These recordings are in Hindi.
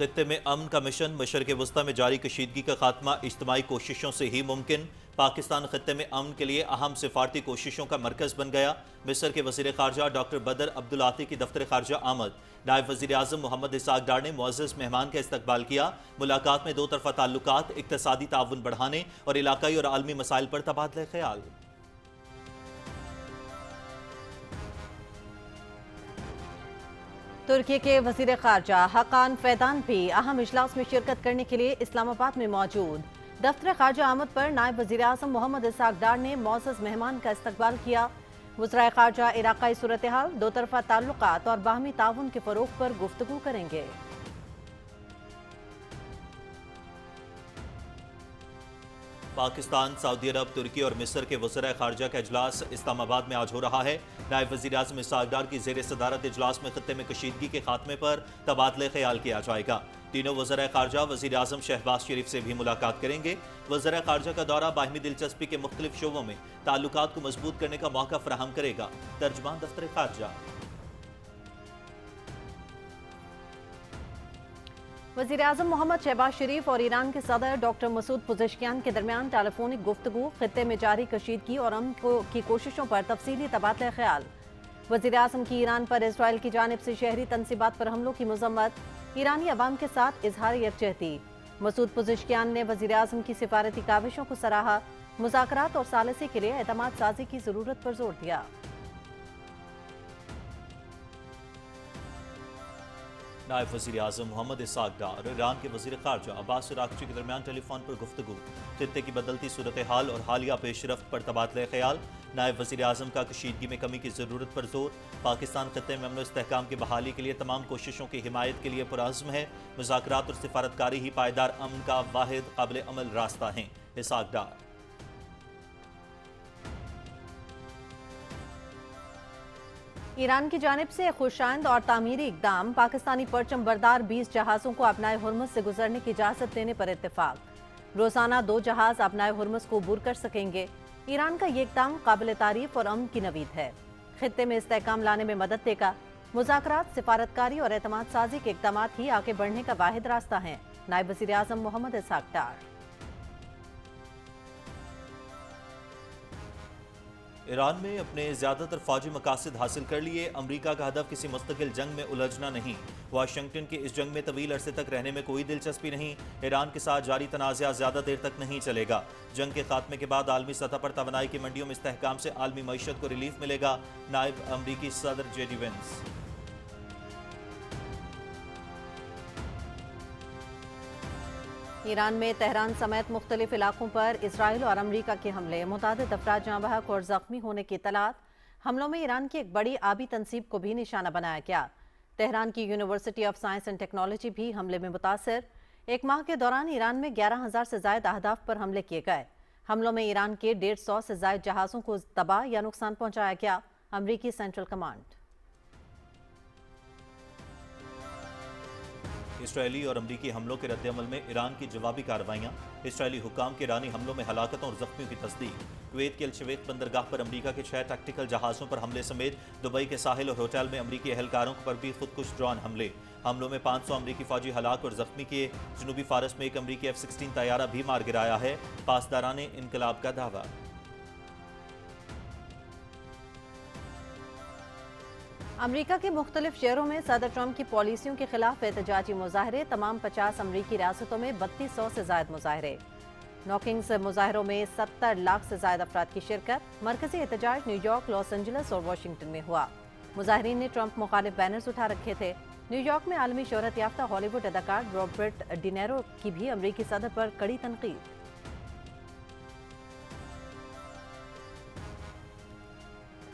खित्ते में अमन का मिशन मशरक़ वस्ता में जारी कशीदगी का खात्मा इज्तिमाई कोशिशों से ही मुमकिन। पाकिस्तान खित्ते में अमन के लिए अहम सिफारती कोशिशों का मरकज़ बन गया। मिस्र के वज़ीर ख़ारजा डॉक्टर बदर अब्दुल आती की दफ्तर ख़ारजा आमद। नायब वज़ीर आज़म मोहम्मद इसहाक़ डार ने मुअज़्ज़ज़ मेहमान का इस्तकबाल किया। मुलाकात में दो तरफ़ा ताल्लुकात, इक़्तिसादी ताउन बढ़ाने और इलाक़ाई और आलमी मसाइल पर तबादला ख़याल। तुर्की के वज़ीर ख़ारजा हकान फैदान भी अहम इजलास में शिरकत करने के लिए इस्लामाबाद में मौजूद। दफ्तर ख़ारजा आमद पर नायब वज़ीर आज़म मोहम्मद इसहाक़ डार ने मुअज़्ज़ज़ मेहमान का इस्तकबाल किया। वज़राए ख़ारजा इलाक़ाई सूरत हाल, दो तरफ़ा ताल्लुकात और बाहमी ताउन के फ़रोग़ पर गुफ्तगू करेंगे। पाकिस्तान, सऊदी अरब, तुर्की और मिस्र के वज़राए ख़ारजा का इजलास इस्लामाबाद में आज हो रहा है। नायब वज़ीर आज़म इसहाक़ डार की ज़ेर सदारत इजलास में खित्ते में कशीदगी के खात्मे पर तबादले ख़याल किया जाएगा। तीनों वज़राए ख़ारजा वज़ीर आज़म शहबाज शरीफ से भी मुलाकात करेंगे। वज़राए ख़ारजा का दौरा बाहमी दिलचस्पी के मुख्तलिफ शोबों में ताल्लुकात को मजबूत करने का मौका फराहम करेगा। तर्जमान दफ्तर ख़ारजा। वज़ीर आज़म मोहम्मद शहबाज शरीफ और ईरान के सदर डॉक्टर मसूद पुज़ेशकियान के दरमियान टेलीफोनिक गुफ्तगू, खित्ते में जारी कशीदगी और अमन की कोशिशों पर तफसीली तबादला ख्याल। वज़ीर आज़म की ईरान पर इजराइल की जानिब से शहरी तनसीबात पर हमलों की मजम्मत, ईरानी अवाम के साथ इजहार यकजहती। मसूद पुज़ेशकियान ने वज़ीर आज़म की सिफारती काविशों को सराहा, मुज़ाकरात और सालिसी के लिए एतमाद साजी की ज़रूरत पर जोर दिया। नायब वज़ीर आज़म मोहम्मद इसहाक़ डार ईरान के वज़ीर ख़ारजा अब्बास अराग़ची के दरमियान टेलीफोन पर गुफ्तगू, खित्ते की बदलती सूरत हाल और हालिया पेशरफ्त पर तबादला ख्याल। नायब वज़ीर आज़म का कशीदगी में कमी की ज़रूरत पर जोर। पाकिस्तान खित्ते में अमन और इस्तेहकाम की बहाली के लिए तमाम कोशिशों की हिमायत के लिए पुरअज़्म है। मुज़ाकरात और सिफारतकारी ही पायदार अमन का वाहिद काबिल अमल रास्ता है। इसहाक़ डार। ईरान की जानिब से खुशाइंद और तामीरी इकदाम, पाकिस्तानी परचम बरदार 20 जहाज़ों को अपनाए हुर्मुज़ से गुजरने की इजाज़त देने पर इत्तेफाक। रोज़ाना 2 जहाज़ अपनाए हुर्मुज़ को अबूर कर सकेंगे। ईरान का ये इकदाम काबिल तारीफ और अमन की नवीद है। खित्ते में इस्तेहकाम लाने में मदद देगा। मुज़ाकरात, सिफारतकारी और एतमाद साजी के इक़दाम ही आगे बढ़ने का वाहिद रास्ता है। नायब वज़ीर आज़म मोहम्मद इसहाक़ डार। ईरान में अपने ज़्यादातर फ़ौजी मकासद हासिल कर लिए। अमरीका का हदफ किसी मुस्तकिल जंग में उलझना नहीं। वाशिंगटन की इस जंग में तवील अरसे तक रहने में कोई दिलचस्पी नहीं। ईरान के साथ जारी तनाज़ा ज़्यादा देर तक नहीं चलेगा। जंग के खात्मे के बाद आलमी सतह पर तवानाई की मंडियों में इस्तेहकाम से आलमी मईशत को रिलीफ मिलेगा। नायब अमरीकी सदर जेडी वेंस। ईरान में तेहरान समेत मुख्तलिफ इलाकों पर इसराइल और अमरीका के हमले, मुतादिद अफराद जाँ बहक और जख्मी होने की इतलात। हमलों में ईरान की एक बड़ी आबी तनसीब को भी निशाना बनाया गया। तेहरान की university of science and technology भी हमले में मुतासर। एक माह के दौरान ईरान में 11,000 से जायद अहदाफ पर हमले किए गए। हमलों में ईरान के 150 से जायद जहाज़ों को तबाह या नुकसान पहुंचाया गया। अमरीकी सेंट्रल कमांड। इसराइली और अमरीकी हमलों के रद्द-ए-अमल में ईरान की जवाबी कार्रवाइयाँ। इसराइली हुक्काम के ईरानी हमलों में हलाकतों और जख्मियों की तस्दीक। कुवैत के अल-शवेख बंदरगाह पर अमरीका के 6 टैक्टिकल जहाज़ों पर हमले समेत दुबई के साहिल और होटल में अमरीकी एहलकारों पर भी खुदकुश ड्रोन हमले। हमलों में 500 अमरीकी फौजी हलाक और जख्मी किए। जनूबी फारस में एक अमरीकी F-16 तैयारा भी मार गिराया है। पासदाराने इनकलाब का दावा। अमरीका के मुख्तलिफ शहरों में सदर ट्रंप की पॉलिसियों के खिलाफ एहतजाजी मुजाहरे। तमाम 50 अमरीकी रियासतों में 3200 से जायद मुजाहरे। नॉकिंग्स मुजाहरों में 70 लाख से जायद अफराद की शिरकत। मरकजी एहतजाज न्यूयॉर्क, लॉस एंजल्स और वाशिंगटन में हुआ। मुजाहरीन ने ट्रंप मुखालिफ बैनर्स उठा रखे थे। न्यूयॉर्क में आलमी शोहरत याफ्ता हॉलीवुड अदाकार रॉबर्ट डिनेरो की भी अमरीकी सदर पर कड़ी तनकीद।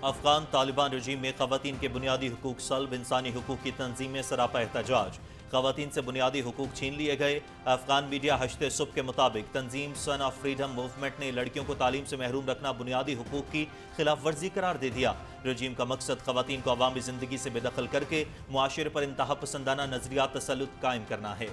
अफगान तालिबान रजीम में खवातीन के बुनियादी हुकूक सल्ब, इंसानी हुकूक की तंजीमें सरापा एहतजाज। खवातीन से बुनियादी हुकूक छीन लिए गए। अफगान मीडिया हश्ते सुबह के मुताबिक तंजीम सन ऑफ फ्रीडम मूवमेंट ने लड़कियों को तालीम से महरूम रखना बुनियादी हुकूक की खिलाफ वर्जी करार दे दिया। रजीम का मकसद खवातीन को अवामी जिंदगी से बेदखल करके मुआशरे पर इंतहा पसंदाना नजरियात तसल्लुत कायम करना है।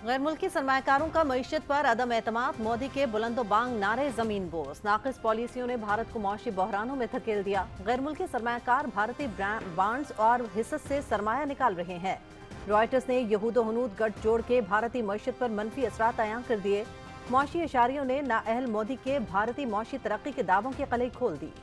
गैर मुल्की सरमाकारों का मईशत पर अदम एतमाद, मोदी के बुलंदोबांग नारे जमीन बोस। नाकिस पॉलिसियों ने भारत को मौशी बहरानों में धकेल दिया। गैर मुल्की सरमाकार भारतीय बॉन्ड्स और हिस्सों से सरमाया निकाल रहे हैं। रॉयटर्स ने यहूद हनूद गठजोड़ के भारतीय मईशत पर मनफी असरात अयां कर दिए। मौशी इशारियों ने नाअहल मोदी के भारतीय मौशी तरक्की के दावों की कलई खोल दी।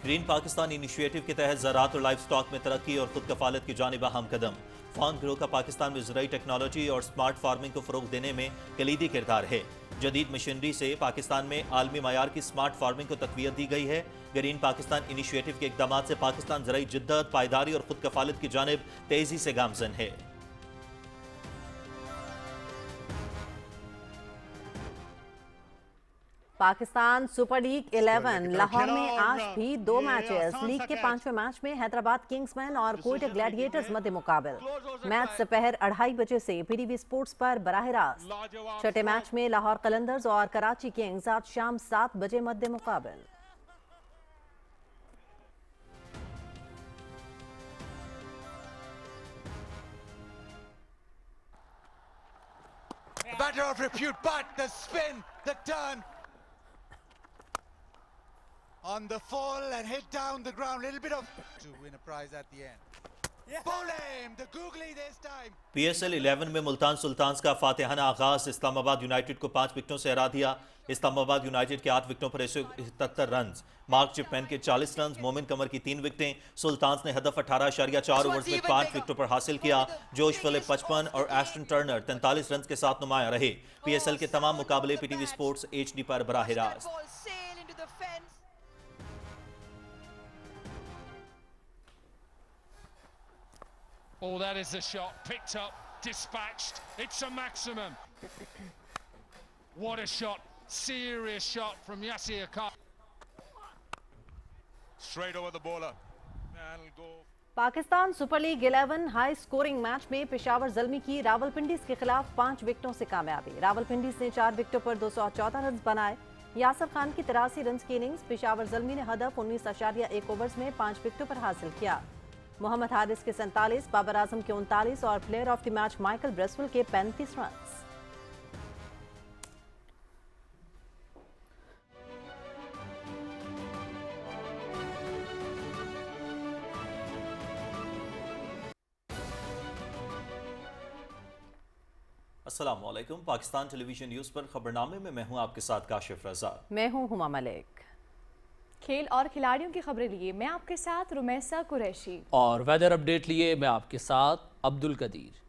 ग्रीन पाकिस्तान इनिशिएटिव के तहत ज़राअत और लाइफ स्टॉक में तरक्की और खुद कफालत की जानिब अहम कदम। फार्म ग्रो का पाकिस्तान में ज़राई टेक्नोलॉजी और स्मार्ट फार्मिंग को फ़रोग देने में कलीदी किरदार है। जदीद मशीनरी से पाकिस्तान में आलमी मयार की स्मार्ट फार्मिंग को तकवीत दी गई है। ग्रीन पाकिस्तान इनिशिएटिव के इकदाम से पाकिस्तान ज़राई जिद्दत, पायदारी और खुद कफालत की जानिब तेजी से गामजन है। पाकिस्तान सुपर लीग 11 लाहौर में आज भी 2 मैचेस। लीग के 5वें मैच में हैदराबाद किंग्समैन और कोयटा ग्लैडिएटर्स मध्य मुकाबल। मैच दोपहर 2:30 बजे से पीटीवी स्पोर्ट्स पर बराह रास्त। छठे मैच में लाहौर कलंदर्स और कराची किंग्स आज शाम 7 बजे मध्य मुकाबल। Matter of repute, but the spin, the turn on the fall and hit down the ground. Little bit of to win a prize at the end. Bowling, the googly this time. PSL 11 में मुल्तान सुल्तान्स का फातिहाना आगाज। इस्लामाबाद यूनाइटेड को 5 विकेटों से हरा दिया। इस्लामाबाद यूनाइटेड के 8 विकेटों पर 177 रन। मार्क चिपमैन के 40 रन, मोमिन कमर की 3 विकेटें। सुल्तान्स ने हदफ 18.4 ओवर्स में 5 विकेटों पर हासिल किया। जोश फिलिप 55 और एस्टन टर्नर 43 रन के साथ नुमाया रहे। PSL के तमाम मुकाबले पीटीवी स्पोर्ट्स HD पर बराह रास्त। Oh, that is a shot. Picked up, dispatched. It's a maximum. What a shot. Serious shot from Yasir Khan. Straight over the bowler. And it'll go. Pakistan super league 11 high scoring match में पेशावर ज़ल्मी की रावलपिंडीज के खिलाफ 5 विकेटों से कामयाबी। रावलपिंडीज ने 4 विकेटों पर 214 रन बनाए। यासर खान की 83 रन की इनिंग्स। पेशावर ज़ल्मी ने हदफ 19.1 ओवर्स में 5 विकेटों पर हासिल किया। मोहम्मद हारिस के 47, बाबर आजम के 39 और player of the match Michael Bracewell के 35 रन। अस्सलाम वालेकुम। पाकिस्तान टेलीविजन न्यूज़ पर खबरनामे में मैं हूं आपके साथ काशिफ रजा। मैं हूं हुमा मलिक। खेल और खिलाड़ियों की खबरें लिए मैं आपके साथ रुमैसा कुरैशी और वेदर अपडेट लिए मैं आपके साथ अब्दुल कदीर।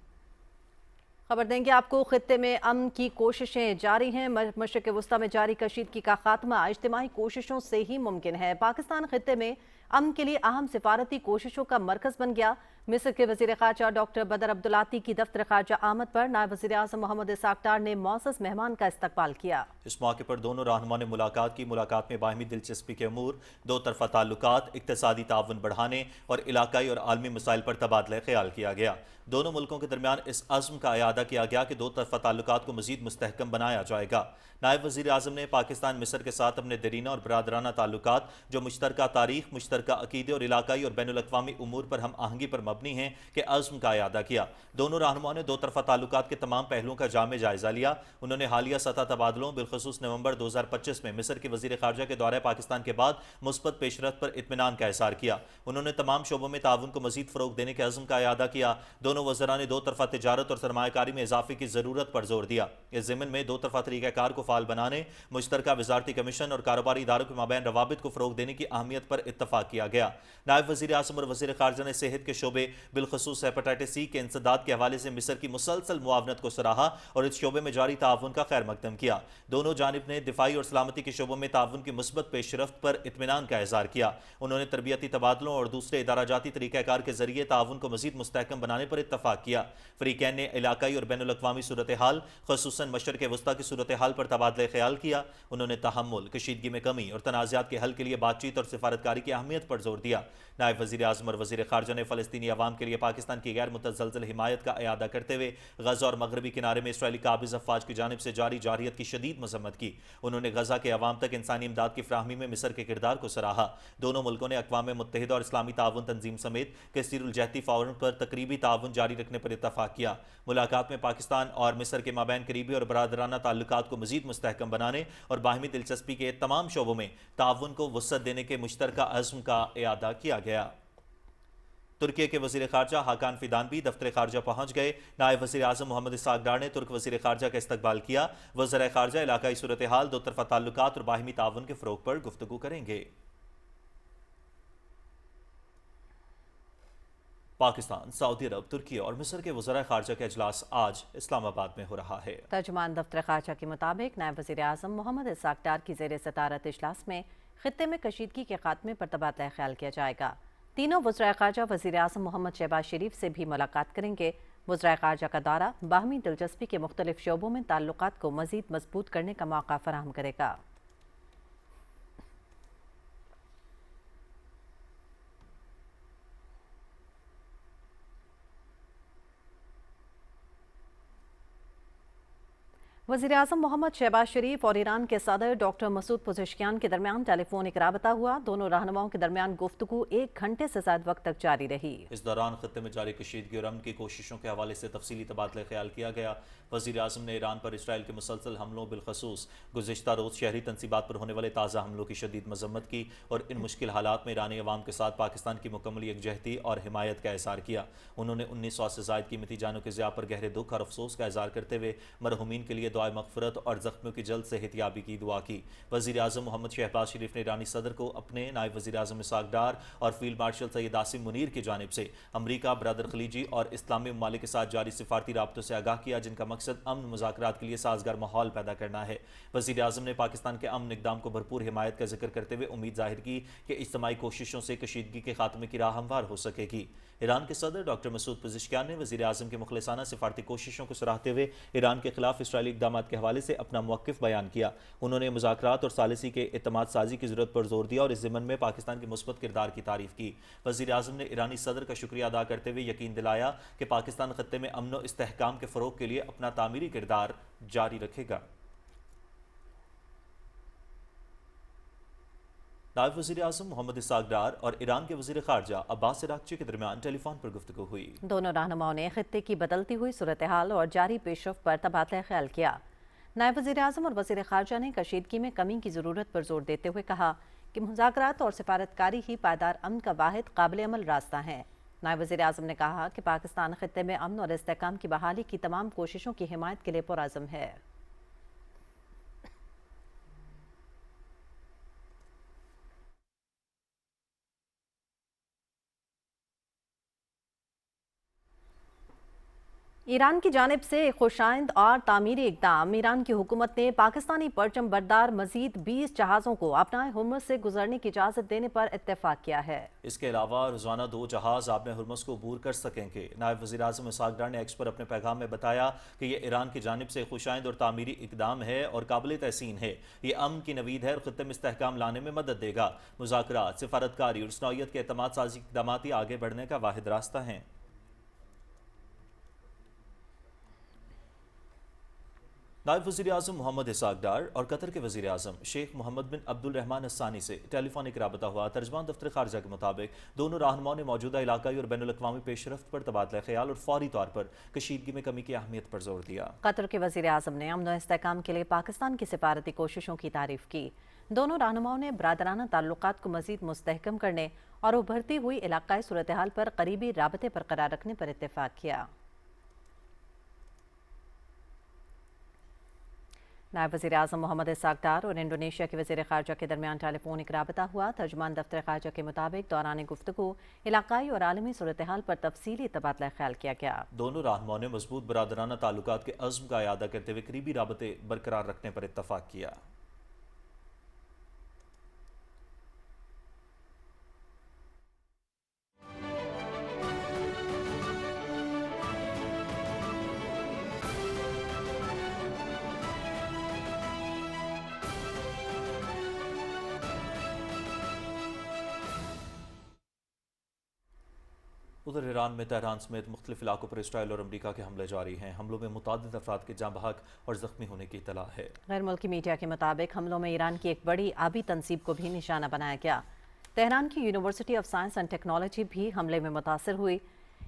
खबर देंगे आपको खित्ते में अमन की कोशिशें जारी हैं। मशरिक़ वस्ता में जारी कशीदगी का खात्मा इज्तिमाई कोशिशों से ही मुमकिन है। पाकिस्तान खित्ते में अमन के लिए अहम सिफारती कोशिशों का मरकज बन गया। मिस्र के वज़ीर ख़ारजा डॉक्टर बदर अब्दुलाती की दफ्तर ख़ारजा आमद पर नायब वज़ीर आज़म मोहम्मद इसाक डार ने मौसस मेहमान का इस्तकबाल किया। इस मौके पर दोनों रहनुमा ने मुलाकात की। मुलाकात में बाहमी दिलचस्पी के अमूर, दो तरफा ताल्लुकात, इक़्तिसादी ताउन बढ़ाने और इलाकाई और आलमी मसाइल पर तबादला ख्याल किया गया। दोनों मुल्कों के दरमियान इस अज़्म का अयादा किया गया कि दो तरफा ताल्लुकात को मज़ीद मुस्तहकम बनाया जाएगा। नायब वज़ीर आज़म ने पाकिस्तान मिस्र के साथ अपने दरीना और बरादराना ताल्लुकात जो मुश्तरका तारीख, मुश्तरका अकीदे और इलाकाई और बैनुल अक़वामी उमूर पर हम आहंगी पर मबनी हैं के अज़्म का अयादा किया। दोनों रहनुमाओं ने दो तरफा ताल्लुकात के तमाम पहलुओं का जामे जायजा लिया। उन्होंने हालिया सतह तबादलों बिलखसूस नवंबर 2025 में मिस्र के वज़ीर ख़ारजा के दौरे पाकिस्तान के बाद मुस्बत पेशरफ्त पर इत्मीनान का इज़हार किया। उन्होंने तमाम शोबों में ताउन को मज़ीद फ़रोग़ देने के अज़्म का अयादा किया। दोनों वज़रा ने दो तरफा तिजारत और सरमायाकारी में इजाफे की ज़रूरत पर जोर दिया। इस ज़िम्न में दो तरफा तरीक़ाकार को फ़ाल बनाने, मुश्तरका वज़ारती कमीशन और कारोबारी इदारों के माबैन रवाबित को फ़रोग़ देने की अहमियत पर इत्तफ़ाक़ किया गया। नायब वज़ीर आज़म और वज़ीर ख़ारजा ने सेहत के शोबे बिलखसूस हेपेटाइटिस सी के इंसदाद के हवाले से मिस्र की मुसलसल मुआवनत को सराहा और इस शोबे में जारी ताउन का खैर मकदम किया। दोनों जानिब ने दिफाई और सलामती के शोबों में ताउन की मुस्बत पेशरफ्त पर इत्मीनान का इज़हार किया। उन्होंने तरबियती तबादलों और दूसरे इदाराजाती तरीक़ाकार के जरिए ताउन को मज़ीद मुस्तहकम बनाने पर इत्तफ़ाक़ किया। फ़रीक़ैन ने इलाकाई और बैनुल अक़वामी सूरत हाल, ख़ुसूसन मशरिक़ वस्ता की सूरत हाल पर तबादला ख्याल किया। उन्होंने तहम्मुल, कशीदगी में कमी और तनाज़ात के हल के लिए बातचीत और सिफारतकारी की अहमियत अहमियत पर जोर दिया। नायब वज़ीर आज़म और वज़ीर ख़ारजा ने फ़लस्तीनी अवाम के लिए पाकिस्तान की गैर मुतज़लज़ल हिमायत का अयादा करते हुए गज़ा और मगरबी किनारे में इसराइली काबिज़ अफ़वाज की जानिब से जारी जारहियत की शदीद मज़म्मत की। उन्होंने गज़ा के अवाम तक इंसानी इमदाद की फ्राहमी में मिस्र के किरदार को सराहा। दोनों मुल्कों ने अक़वाम मुत्तहिदा और इस्लामी ताउन तंजीम समेत कसीरुल जहती फ़ोरम पर तकरीबी ताउन जारी रखने पर इत्तफ़ाक़ किया। मुलाकात में पाकिस्तान और मिस्र के माबैन करीबी और बरादराना ताल्लुकात को मज़ीद मुस्तहकम बनाने और बाहिमी दिलचस्पी के तमाम शोबों में ताउन को वुसअत देने के मुश्तरका अज़्म का इयादा किया गया। तुर्की के वज़ीर ख़ारजा हाकान फ़िदान भी दफ्तर ख़ारजा पहुँच गए। नायब वज़ीर आज़म मोहम्मद इसाक़ डार ने तुर्क वज़ीर ख़ारजा का इस्तकबाल किया। वज़ीर ख़ारजा इलाकाई सूरत हाल, दो तरफ़ा ताल्लुकात और बाहिमी ताउन के फ़रोग़ पर गुफ्तगू करेंगे। पाकिस्तान, सऊदी अरब, तुर्की और मिस्र के वज़राए ख़ारजा का इजलास आज इस्लामाबाद में हो रहा है। तर्जुमान दफ्तर ख़ारजा के मुताबिक नायब वज़ीर आज़म मोहम्मद इसाक़ डार की ज़ेर सदारत इजलास में ख़ित्ते में कशीदगी के खात्मे पर तबादला ख्याल किया जाएगा। तीनों वज़राए ख़ारजा वज़ीर आज़म मोहम्मद शहबाज शरीफ से भी मुलाकात करेंगे। वज़राए ख़ारजा का दौरा बाहमी दिलचस्पी के मुख्तलिफ शोबों में ताल्लुकात को मज़ीद मजबूत करने का मौका फराहम करेगा। वज़ीर आज़म मोहम्मद शहबाज शरीफ और ईरान के सदर डॉक्टर मसूद पज़ेश्कियान के दरमियान टेलीफोनिक राबता हुआ। दोनों रहनुमाओं के दरमियान गुफ्तगू 1 घंटे से ज़्यादा वक्त तक जारी रही। इस दौरान खत्ते में जारी कशीदगी और अमन की कोशिशों के हवाले से तफसीली तबादला ख्याल किया गया। वज़ीर आज़म ने ईरान पर इसराइल के मुसलसल हमलों, बिलखसूस गुज़िश्ता रोज़ शहरी तनसीबात पर होने वाले ताज़ा हमलों की शदीद मजम्मत की और इन मुश्किल हालात में ईरानी अवाम के साथ पाकिस्तान की मुकम्मल यकजहती और हिमायत का इज़हार किया। उन्होंने 1900 से ज़ायद कीमती जानों के ज़िया पर गहरे दुख और अफसोस का इज़हार करते हुए मरहूमीन के लिए दुआए मग़फ़िरत और ज़ख्मियों की जल्द सेहतियाबी की दुआ की। वज़ीर आज़म मोहम्मद शहबाज शरीफ ने ईरानी सदर को अपने नायब वज़ीर आज़म इसाक़ डार और फील्ड मार्शल सैयद आसिम मुनीर की जानिब से अमरीका, बरदर खलीजी और इस्लामी ममालिक के साथ जारी सिफारती राब्तों से आगाह किया, जिनका मकसद अमन मुज़ाकरात के लिए साजगार माहौल पैदा करना है। वज़ीर आज़म ने पाकिस्तान के अमन इक़दाम को भरपूर हिमायत का जिक्र करते हुए उम्मीद जाहिर की कि इज्तिमाई कोशिशों से कशीदगी के खात्मे की राह हमवार हो सकेगी। ईरान के सदर डॉक्टर मसूद पज़ेश्कियान ने वज़ीर आज़म के मुखलिसाना सिफारती कोशिशों को सराहते हुए ईरान के खिलाफ इसराइली इक़दाम के हवाले से अपना मौक़िफ़ बयान किया। उन्होंने मुज़ाकरात और सालिसी के इत्तेमाद साजी की ज़रूरत पर जोर दिया और इस ज़िमन में पाकिस्तान के मुस्बत किरदार की तारीफ़ की। वज़ीर आज़म ने ईरानी सदर का शुक्रिया अदा करते हुए यकीन दिलाया कि पाकिस्तान खत्ते में अमन व इस्तेहकाम के फ़रोग़ के लिए अपना तामीरी किरदार जारी रखेगा। नायब वज़ीर आज़म मोहम्मद इसाक़ डार और ईरान के वज़ीर ख़ारजा अब्बास इराक़ची के दरमियान टेलीफोन पर गुफ्तगू हुई। दोनों रहनुमाओं ने खित्ते की बदलती हुई सूरत हाल और जारी पेशरफ्त पर तबादला ख्याल किया। नायब वज़ीर आज़म और वज़ीर ख़ारजा ने कशीदगी में कमी की ज़रूरत पर जोर देते हुए कहा कि मुज़ाकरात और सिफारतकारी ही पायदार अमन का वाहिद काबिल अमल रास्ता है। नायब वज़ीर आज़म ने कहा कि पाकिस्तान खित्ते में अमन और इस्तेहकाम की बहाली की तमाम कोशिशों की हिमायत के लिए पुरअज़्म है। ईरान की जानिब से खुशाइंद और तामीरी इक़दाम। ईरान की हुकूमत ने पाकिस्तानी परचम बरदार मजीद 20 जहाज़ों को अपनाए हुर्मुज़ से गुजरने की इजाज़त देने पर इत्तेफाक किया है। इसके अलावा रोज़ाना 2 जहाज़ आपने हुर्मुज़ को अबूर कर सकेंगे। नायब वज़ीर आज़म इसाक़ डार ने एक्स पर अपने पैगाम में बताया कि यह ईरान की जानिब से खुशाइंद और तामीरी इक़दाम है और काबिल तहसीन है। ये अमन की नवीद है और ख़ित्ते में इस्तेहकाम लाने में मदद देगा। मुज़ाकरात, सिफारतकारी और स्नौइयत के एतमाद साजी इक़दाम ही आगे बढ़ने का वाहिद रास्ता है। नायब वज़ीर आज़म मोहम्मद इसाक़ डार और कतर के वज़ीर आज़म शेख मोहम्मद बिन अब्दुल रहमान अस्सानी से टेलीफोनिक राबता हुआ। तर्जमान दफ्तर ख़ारजा के मुताबिक दोनों रहनुमाओं ने मौजूदा इलाकाई और बैनुल अक़वामी पेशरफ्त पर तबादला ख्याल और फौरी तौर पर कशीदगी में कमी की अहमियत पर जोर दिया। कतर के वज़ीर आज़म ने अमन व इस्तेहकाम के लिए पाकिस्तान की सिफारती कोशिशों की तारीफ़ की। दोनों रहनुमाओं ने बरादराना ताल्लुकात को मज़ीद मुस्तहकम करने और उभरती हुई इलाकाई सूरत हाल पर करीबी राबते बरकरार रखने पर इत्तेफाक किया। नायब वज़ीर आज़म मोहम्मद इसाक़ डार और इंडोनेशिया के वज़ीर ख़ारजा के दरमियान टेलीफोनिक राबता हुआ। तर्जुमान दफ्तर ख़ारजा के मुताबिक दौरान गुफ्तगू इलाकाई और आलमी सूरत हाल पर तफसीली तबादला ख्याल किया गया। दोनों रहनुमाओं ने मजबूत बरादराना ताल्लुकात के अज़्म का इयादा करते हुए करीबी राबते बरकरार रखने पर इत्तफ़ाक़ किया। उधर ईरान में तेहरान समेत मुख्तलिफ इलाकों पर इसराइल और अमरीका के हमले जारी हैं। हमलों में मुतादिद अफराद के जाँ बहक और जख्मी होने की इतला है। गैर मुल्की मीडिया के मुताबिक हमलों में ईरान की एक बड़ी आबी तनसीब को भी निशाना बनाया गया। तेहरान की university of science and technology भी हमले में मुतासर हुई।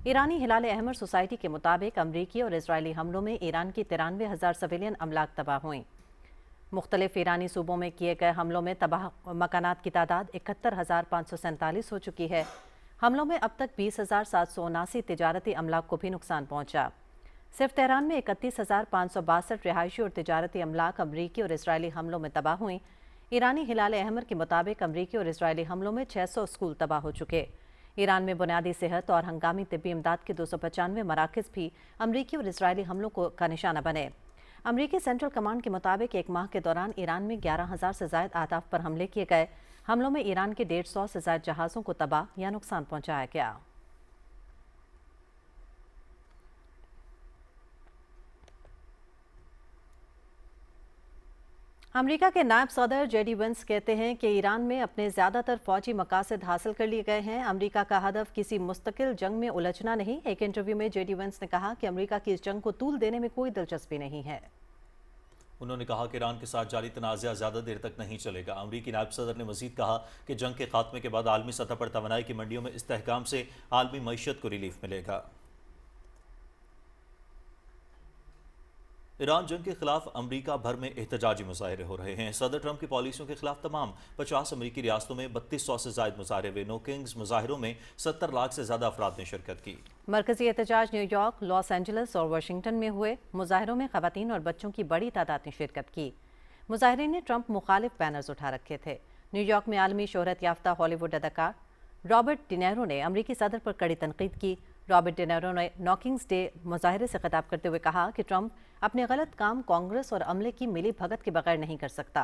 ईरानी हिलाल अहमर सोसाइटी के मुताबिक अमरीकी और इसराइली हमलों में ईरान की 93,000 सिविलियन अमलाक तबाह हुई। मुख्तलिफ ईरानी सूबों में किए गए हमलों में तबाह मकानात की तादाद 71,547 हो चुकी है। हमलों में अब तक 20,779 तिजारती अमलाक को भी नुकसान पहुंचा। सिर्फ तेहरान में 31,562 रिहायशी और तिजारती अमलाक अमरीकी और इसराइली हमलों में तबाह हुई। ईरानी हिलाल अहमर के मुताबिक अमरीकी और इसराइली हमलों में 600 स्कूल तबाह हो चुके। ईरान में बुनियादी सेहत और हंगामी तिब्बी इमदाद के 295 मराकज़ भी अमरीकी और इसराइली हमलों का निशाना बने। अमरीकी सेंट्रल कमांड के मुताबिक एक माह के दौरान ईरान में 11,000 से ज़ायद अहदाफ पर हमले किए गए। हमलों में ईरान के 150 से ज़ायद जहाज़ों को तबाह या नुकसान पहुंचाया गया। अमेरिका के नायब सदर जेडी वेंस कहते हैं कि ईरान में अपने ज़्यादातर फौजी मकासद हासिल कर लिए गए हैं। अमेरिका का हदफ किसी मुस्तकिल जंग में उलझना नहीं। एक इंटरव्यू में जेडी वेंस ने कहा कि अमेरिका की इस जंग को तूल देने में कोई दिलचस्पी नहीं है। उन्होंने कहा कि ईरान के साथ जारी तनाज़ा ज़्यादा देर तक नहीं चलेगा। अमरीकी नायब सदर ने मज़ीद कहा कि जंग के खात्मे के बाद आलमी सतह पर तवानाई की मंडियों में इस्तेहकाम से आलमी मईशत को रिलीफ मिलेगा। ईरान जंग के खिलाफ अमरीका भर में एहतजाजी मुजाहरे हो रहे हैं। सदर ट्रंप की पॉलिसियों के खिलाफ तमाम 50 अमरीकी रियासतों में 3200 से ज़ायद मुजाहरे हुए। नो किंग्स मुजाहरों में 70 लाख से ज़्यादा अफराद ने शिरकत की। मरकजी एहतजाज न्यूयॉर्क, लॉस एंजल्स और वाशिंगटन में हुए। मुजाहरों में खवातीन और बच्चों की बड़ी तादाद ने शिरकत की। मुजाहरीन ने ट्रंप मुखालिफ बैनर्स उठा रखे थे। न्यूयॉर्क में आलमी शोहरत याफ्ता हॉलीवुड अदाकार रॉबर्ट डिनेरो ने अमरीकी सदर पर कड़ी तनकीद की। रॉबर्ट डिनेरो ने नॉकिंग्स डे मुजाहरे से खिताब करते हुए कहा कि ट्रंप अपने गलत काम कांग्रेस और अमले की मिली भगत के बगैर नहीं कर सकता।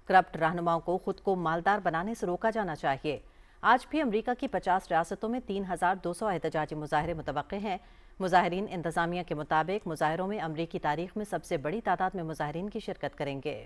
करप्ट रहनुमाओं को खुद को मालदार बनाने से रोका जाना चाहिए। आज भी अमरीका की 50 रियासतों में 3,200 एहतजाजी मुजाहरे मुतवक्के हैं। मुजाहरीन इंतजामिया के मुताबिक मुजाहरों में अमरीकी तारीख में सबसे बड़ी तादाद में मुजाहरीन की शिरकत करेंगे।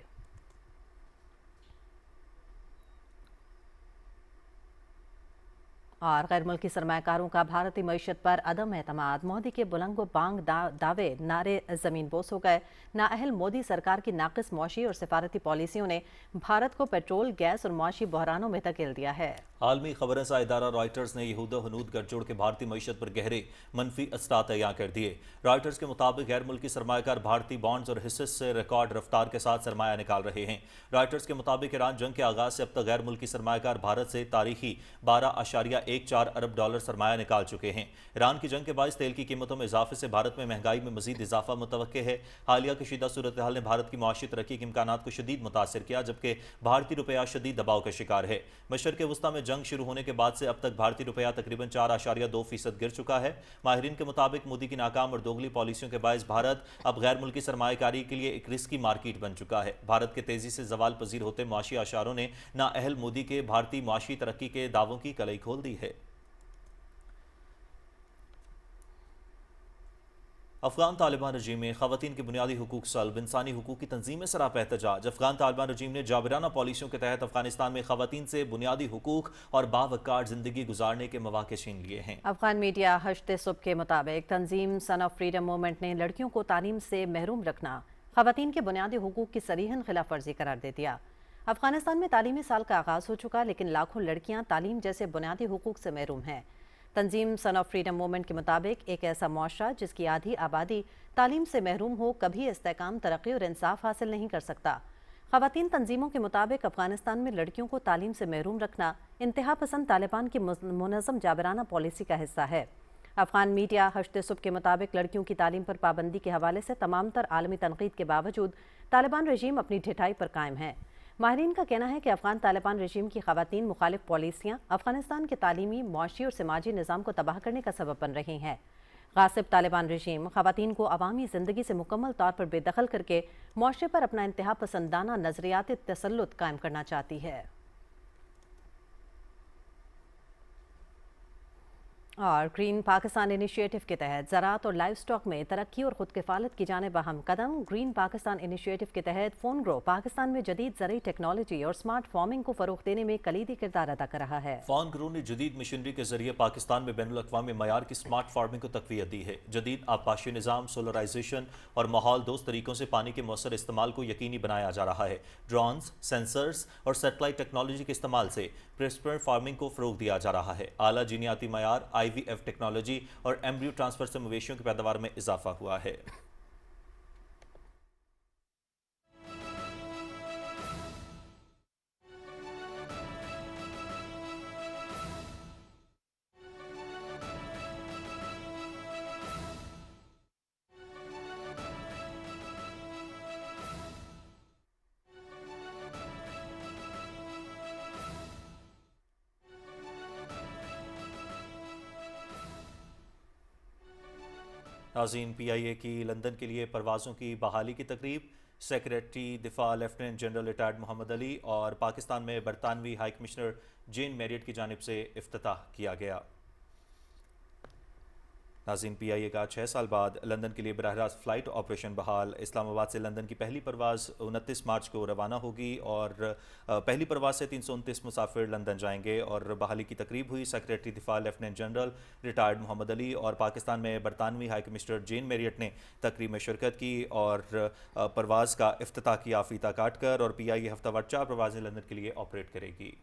और गैर मुल्की सरमाकारों का भारतीय मईशत पर अदम एतमाद। मोदी के बुलंद बांग दावे नारे ज़मीन बोस हो गए। नाअहल मोदी सरकार की नाकिस मौशी और सिफारती पॉलिसियों ने भारत को पेट्रोल, गैस और मौशी बहरानों में धकेल दिया है। आलमी खबर रसा इदारा रॉयटर्स ने यहूद हनूद गठजोड़ के भारतीय मईशत पर गहरे मनफी असरात तैयार कर दिए। रॉयटर्स के मुताबिक गैर मुल्की सरमाकार भारतीय बॉन्ड्स और हिस्से से रिकॉर्ड रफ्तार के साथ सरमाया निकाल रहे हैं। रॉयटर्स के मुताबिक ईरान जंग के आगाज से अब तक गैर मुल्की सरमाकार भारत से तारीखी 12.14 अरब डॉलर सरमाया निकाल चुके हैं। ईरान की जंग के बायस तेल की कीमतों में इजाफे से भारत में महंगाई में मजीद इजाफा मुतवक्के है। हालिया कशीदा सूरत हाल ने भारत की मुआशी तरक्की के इम्कानात को शदीद मुतासर किया, जबकि भारतीय रुपया शदीद दबाव का शिकार है। मशरक़ वस्ता में जंग शुरू होने के बाद से अब तक भारतीय रुपया तकरीबन 4.2% गिर चुका है। माहिरीन के मुताबिक मोदी की नाकाम और दोगली पॉलिसियों के बायस भारत अब गैर मुल्की सरमायाकारी के लिए एक रिस्की मार्केट बन चुका है। भारत के तेजी से जवाल पजीर होते मुआशी आशारों ने नाअहल मोदी के भारतीय मुआशी तरक्की के दावों की कलई खोल दी है। अफगान तालिबान रजीम में खवातीन के बुनियादी हुकूक सल्ब, इंसानी हुकूक की तंजीमें सरापा एहतजाज। अफगान तालिबान रजीम ने जाबिराना पॉलिसियों के तहत अफगानिस्तान में खवातीन से बुनियादी हुकूक और बावकार जिंदगी गुजारने के मौके छीन लिए हैं। अफगान मीडिया हश्ते सुबह के मुताबिक तंजीम सन ऑफ फ्रीडम मूवमेंट ने लड़कियों को तालीम से महरूम रखना खवातीन के बुनियादी हुकूक की सरीहन खिलाफ वर्जी करार दे दिया। अफगानिस्तान में तालीमी साल का आगाज हो चुका, लेकिन लाखों लड़कियां तालीम जैसे बुनियादी हुकूक से महरूम हैं। तंजीम सन ऑफ फ्रीडम मूवमेंट के मुताबिक एक ऐसा मुआशरा जिसकी आधी आबादी तालीम से महरूम हो कभी इस्तेकाम, तरक्की और इंसाफ हासिल नहीं कर सकता। खवातीन तंजीमों के मुताबिक अफगानिस्तान में लड़कियों को तालीम से महरूम रखना इंतहा पसंद तालिबान की मुनज़्ज़म जाबराना पॉलिसी का हिस्सा है। अफगान मीडिया हश्ते सुबह के मुताबिक लड़कियों की तालीम पर पाबंदी के हवाले से तमाम तर आलमी तनकीद के बावजूद तालिबान रजीम अपनी ढिठाई पर कायम है। माहिरीन का कहना है कि अफगान तालिबान रजीम की खवातीन मुखालिफ पॉलिसियाँ अफगानिस्तान के तालीमी, मुआशी और समाजी निज़ाम को तबाह करने का सबब बन रही हैं। गासिब तालिबान रजीम खवातीन को अवामी ज़िंदगी से मुकम्मल तौर पर बेदखल करके मुआशरे पर अपना इंतहा पसंदाना नज़रियाती तसल्लुत कायम करना चाहती है। और ग्रीन पाकिस्तान इनिशिएटिव के तहत ज़राअत और लाइव स्टॉक में तरक्की और खुद किफ़ालत की जानिब अहम कदम। ग्रीन पाकिस्तान इनिशिएटिव के तहत फ़ोन ग्रो पाकिस्तान में जदीद ज़रूरी टेक्नोलॉजी और स्मार्ट फार्मिंग को फ़रोग़ देने में कलीदी किरदार अदा कर रहा है। फ़ोन ग्रो ने जदीद मशीनरी के जरिए पाकिस्तान में बैनुल-अक़वामी मयार की स्मार्ट फार्मिंग को तक़वियत दी है। जदीद आबपाशी निज़ाम, सोलराइजेशन और माहौल दोस्त तरीकों से पानी के मौसर इस्तेमाल को यकीनी बनाया जा रहा है। ड्रोन्स, सेंसर्स और सेटेलाइट टेक्नोलॉजी के इस्तेमाल से प्रिस्पर फार्मिंग को फ़रोग़ दिया जा रहा है। आला जीनियाती मयार, IVF टेक्नोलॉजी और एम्ब्रियो ट्रांसफर से मवेशियों की पैदावार में इजाफा हुआ है। नाज़रीन, PIA की लंदन के लिए परवाज़ों की बहाली की तकरीब, सेक्रेटरी दिफा lieutenant general retired Mohammad Ali और पाकिस्तान में बरतानवी हाई कमिश्नर जेन मैरियट की जानिब से इफ्तिताह किया गया। नाज़रीन, PIA का 6 साल बाद लंदन के लिए बराह रास्त फ़्लाइट ऑपरेशन बहाल। इस्लामाबाद से लंदन की पहली परवाज़ 29 मार्च को रवाना होगी और पहली परवाज़ से 329 मुसाफिर लंदन जाएंगे। और बहाली की तकरीब हुई। सेक्रेटरी दिफा lieutenant general retired Mohammad Ali और पाकिस्तान में बरतानवी हाई कमिश्नर जेन मैरियट ने तकरीब में शिरकत की और परवाज़ का इफ्तिताह किया फ़ीता काट कर। और PIA हफ्तावार 4 परवाज़ें लंदन के लिए ऑपरेट करेगी।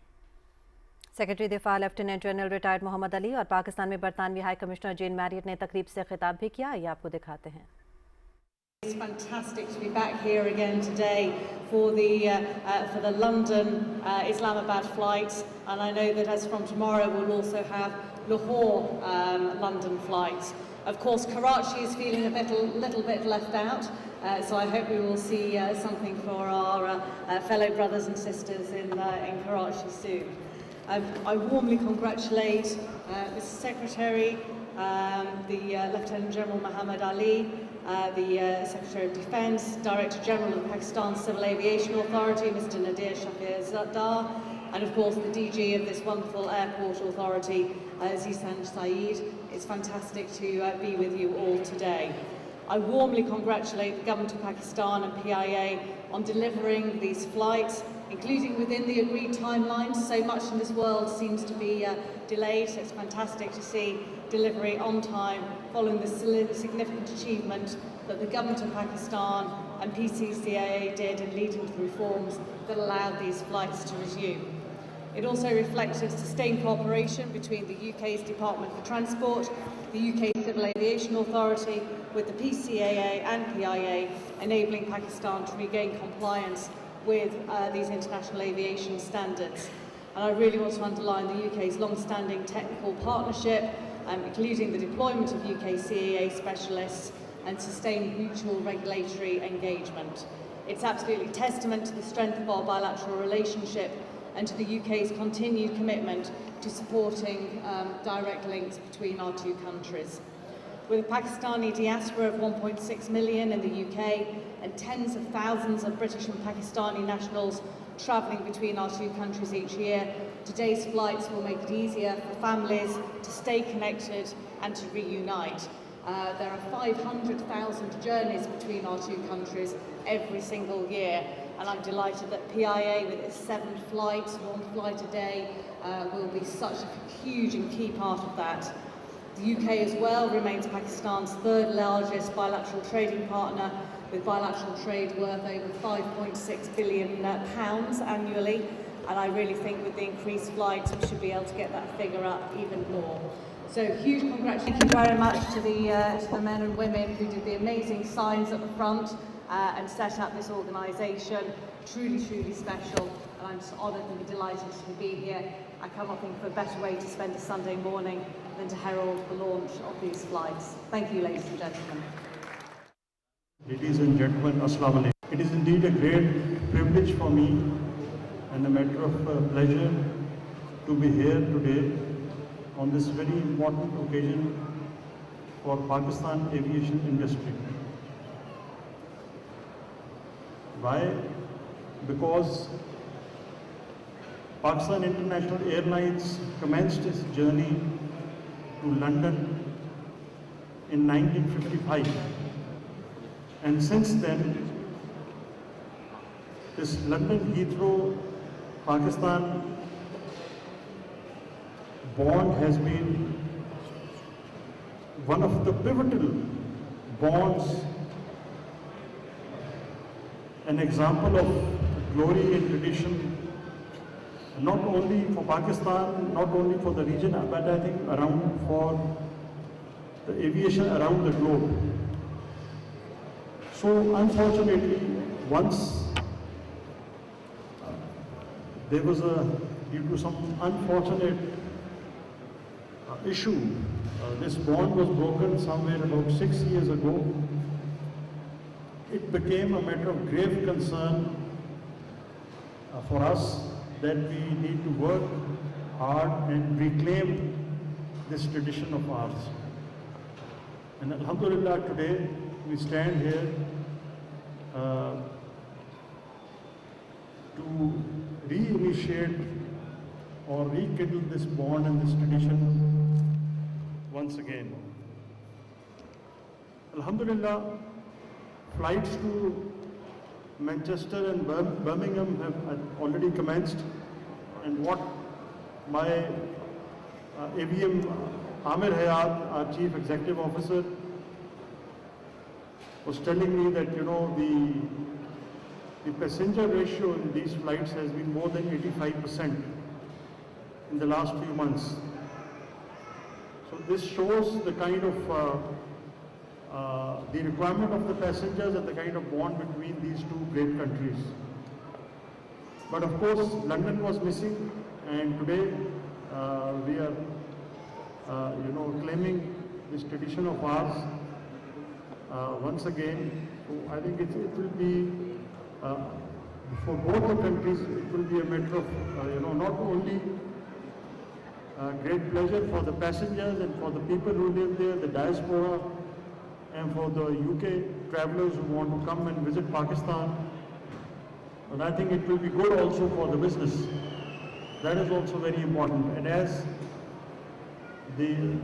सेक्रेटरी दिफा lieutenant general retired Mohammad Ali और पाकिस्तान में बरतानवी हाई कमिश्नर जेन मैरियट ने तकरीब से खिताब भी किया। ये आपको दिखाते हैं। It's fantastic to be back here again today for the London Islamabad flights, and I know that as from tomorrow we'll also have Lahore London flights. Of course, Karachi is feeling a little bit left out, so I hope we will see something for our fellow brothers and sisters in Karachi soon. I warmly congratulate Mr. Secretary, the Lieutenant General Muhammad Ali, the Secretary of Defence, Director General of Pakistan Civil Aviation Authority, Mr. Nadir Shafir-Dar, and of course the DG of this wonderful airport authority, Zishan Saeed. It's fantastic to be with you all today. I warmly congratulate the Government of Pakistan and PIA on delivering these flights, including within the agreed timelines. So much in this world seems to be delayed, so it's fantastic to see delivery on time following the significant achievement that the Government of Pakistan and PCCAA did in leading to reforms that allowed these flights to resume. It also reflected sustained cooperation between the UK's Department for Transport, the UK Civil Aviation Authority, with the PCAA and PIA, enabling Pakistan to regain compliance with these international aviation standards. And I really want to underline the UK's long-standing technical partnership, including the deployment of UK CAA specialists and sustained mutual regulatory engagement. It's absolutely testament to the strength of our bilateral relationship and to the UK's continued commitment to supporting direct links between our two countries. With a Pakistani diaspora of 1.6 million in the UK and tens of thousands of British and Pakistani nationals travelling between our two countries each year, today's flights will make it easier for families to stay connected and to reunite. There are 500,000 journeys between our two countries every single year, and I'm delighted that PIA, with its 7 flights, 1 flight a day, will be such a huge and key part of that. The UK as well remains Pakistan's 3rd largest bilateral trading partner, with bilateral trade worth over £5.6 billion annually, and I really think with the increased flights we should be able to get that figure up even more. So huge congratulations. Thank you very much to the men and women who did the amazing signs at the front and set up this organisation. Truly, truly special, and I'm just honoured and delighted to be here. I cannot think of a better way to spend a Sunday morning than to herald the launch of these flights. Thank you, ladies and gentlemen. Ladies and gentlemen, Assalamu alaikum. It is indeed a great privilege for me and a matter of pleasure to be here today on this very important occasion for Pakistan aviation industry. Why? Because Pakistan International Airlines commenced its journey to London in 1955. And since then, this London Heathrow Pakistan bond has been one of the pivotal bonds, an example of glory and tradition, not only for Pakistan, not only for the region, but I think around for the aviation around the globe. So unfortunately, once there was due to some unfortunate issue, this bond was broken somewhere about 6 years ago. It became a matter of grave concern for us that we need to work hard and reclaim this tradition of ours. And Alhamdulillah, today we stand here to reinitiate or rekindle this bond and this tradition once again. Alhamdulillah, flights to Manchester and Birmingham have already commenced, and what my AVM Amir Hayat, our Chief Executive Officer, was telling me that, you know, the passenger ratio in these flights has been more than 85% in the last few months. So this shows the kind of the requirement of the passengers and the kind of bond between these two great countries. But of course, London was missing, and today we are, claiming this tradition of ours once again. So I think it will be for both the countries. It will be a matter of not only great pleasure for the passengers and for the people who live there, the diaspora, and for the UK travelers who want to come and visit Pakistan. But I think it will be good also for the business. That is also very important. And as the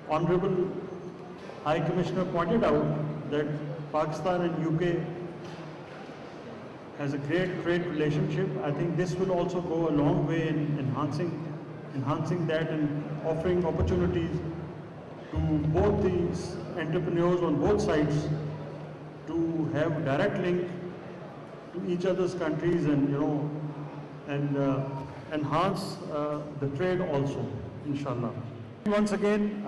Honorable High Commissioner pointed out, that Pakistan and UK has a great trade relationship. I think this will also go a long way in enhancing that and offering opportunities to both these entrepreneurs on both sides to have direct link to each other's countries and enhance the trade also, inshallah. Once again,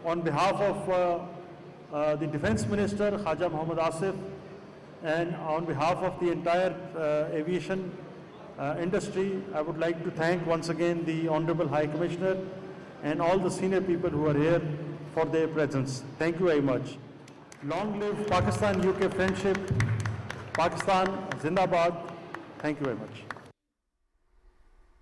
on behalf of the Defence Minister Khaja Mohammad Asif, and on behalf of the entire aviation industry, I would like to thank once again the Honorable High Commissioner and all the senior people who are here for their presence. Thank you very much. Long live Pakistan-UK friendship. Pakistan Zindabad. Thank you very much.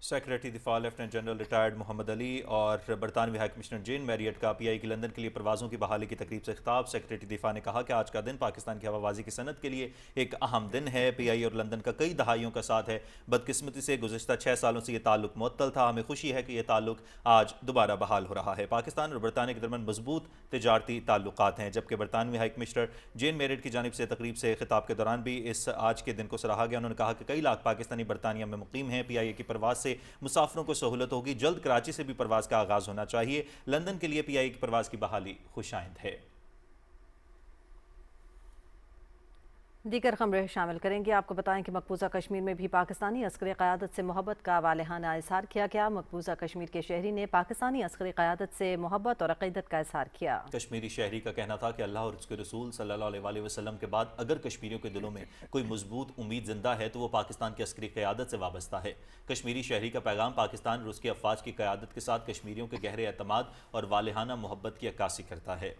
Secretary दिफा lieutenant general retired Mohammad Ali और बरतानवी हाई कमिश्नर जेन मैरियट का पीआई की लंदन के लिए परवाज़ों की बहाली की तकरीब से खिताब। सेक्रेटरी दिफा ने कहा कि आज का दिन पाकिस्तान की हवाबाजी की सनत के लिए एक अहम दिन है। पीआई और लंदन का कई दहाइयों का साथ है। बदकिस्मती से गुज़श्ता 6 सालों से ये ताल्लुक मुअत्तल था। हमें खुशी है कि यह ताल्लुक आज दोबारा बहाल हो रहा है। पाकिस्तान और बरतानिया के दरमियान मजबूत तिजारती ताल्लुकात हैं। जबकि बरतानवी हाई कमिश्नर जेन मैरियट की जानिब से तकरीब से खिताब के दौरान भी इस आज के दिन को सराहा गया। उन्होंने कहा कि कई लाख पाकिस्तानी बरतानिया में मुकीम हैं। पीआईए की परवाज़ से मुसाफिरों को सहूलत होगी। जल्द कराची से भी परवाज़ का आगाज़ होना चाहिए। लंदन के लिए पीआईए की परवाज़ की बहाली खुशाइंद है। दीगर खबरें शामिल करेंगे। आपको बताएं कि मकबूजा कश्मीर में भी पाकिस्तानी अस्करी क़यादत से मोहब्बत का वालेहाना इजहार किया गया। मकबूजा कश्मीर के शहरी ने पाकिस्तानी अस्करी क़यादत से मोहब्बत और अक़ीदत का इजहार किया। कश्मीरी शहरी का कहना था कि अल्लाह और उसके रसूल सल्लल्लाहु अलैहि वसल्लम के बाद अगर कश्मीरियों के दिलों में कोई मजबूत उम्मीद जिंदा है तो वो पाकिस्तान की अस्करी क़यादत से वाबस्ता है। कश्मीरी शहरी का पैगाम पाकिस्तान और उसकी अफवाज की क़यादत के साथ कश्मीरियों के गहरे एतमाद और वालेहाना मोहब्बत की अक्कासी करता है।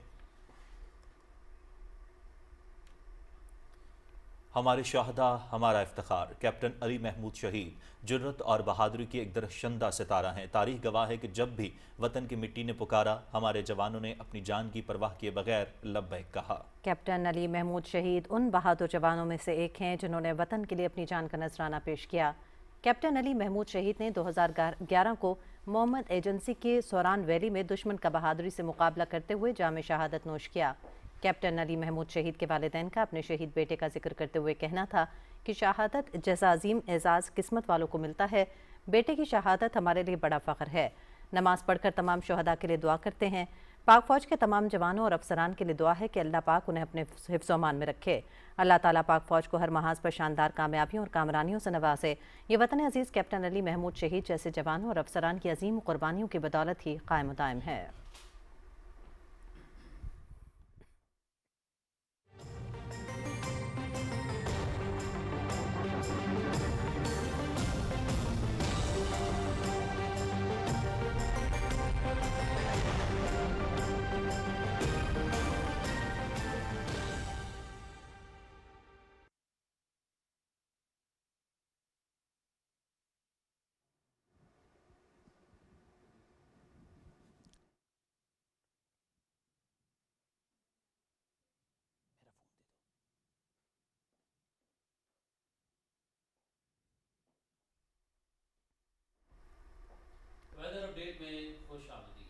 हमारे शहदा हमारा इफ्तिखार। कैप्टन अली महमूद शहीद जुर्रत और बहादुरी की एक दरशंदा सितारा हैं। तारीख गवाह है कि जब भी वतन की मिट्टी ने पुकारा हमारे जवानों ने अपनी जान की परवाह किए बगैर लब्बैक कहा। कैप्टन अली महमूद शहीद उन बहादुर जवानों में से एक हैं जिन्होंने वतन के लिए अपनी जान का नजराना पेश किया। कैप्टन अली महमूद शहीद ने 2011 को मोहम्मद एजेंसी के सोरान वैली में दुश्मन का बहादुरी से मुकाबला करते हुए जाम शहादत नोश किया। कैप्टन अली महमूद शहीद के वालिदैन का अपने शहीद बेटे का जिक्र करते हुए कहना था कि शहादत जैसा अजीम एजाज़ किस्मत वालों को मिलता है। बेटे की शहादत हमारे लिए बड़ा फ़ख्र है। नमाज पढ़कर तमाम शहदा के लिए दुआ करते हैं। पाक फ़ौज के तमाम जवानों और अफसरान के लिए दुआ है कि अल्लाह पाक उन्हें अपने हिफ्ज़-ओ-अमान में रखे। अल्लाह ताला पाक फ़ौज को हर महाज पर शानदार कामयाबियों और कामरानियों से नवाजे। ये वतन अजीज़ कैप्टन अली महमूद शहीद जैसे जवानों और अफसरान की अजीम कुर्बानियों की बदौलत ही कायम व दायम है।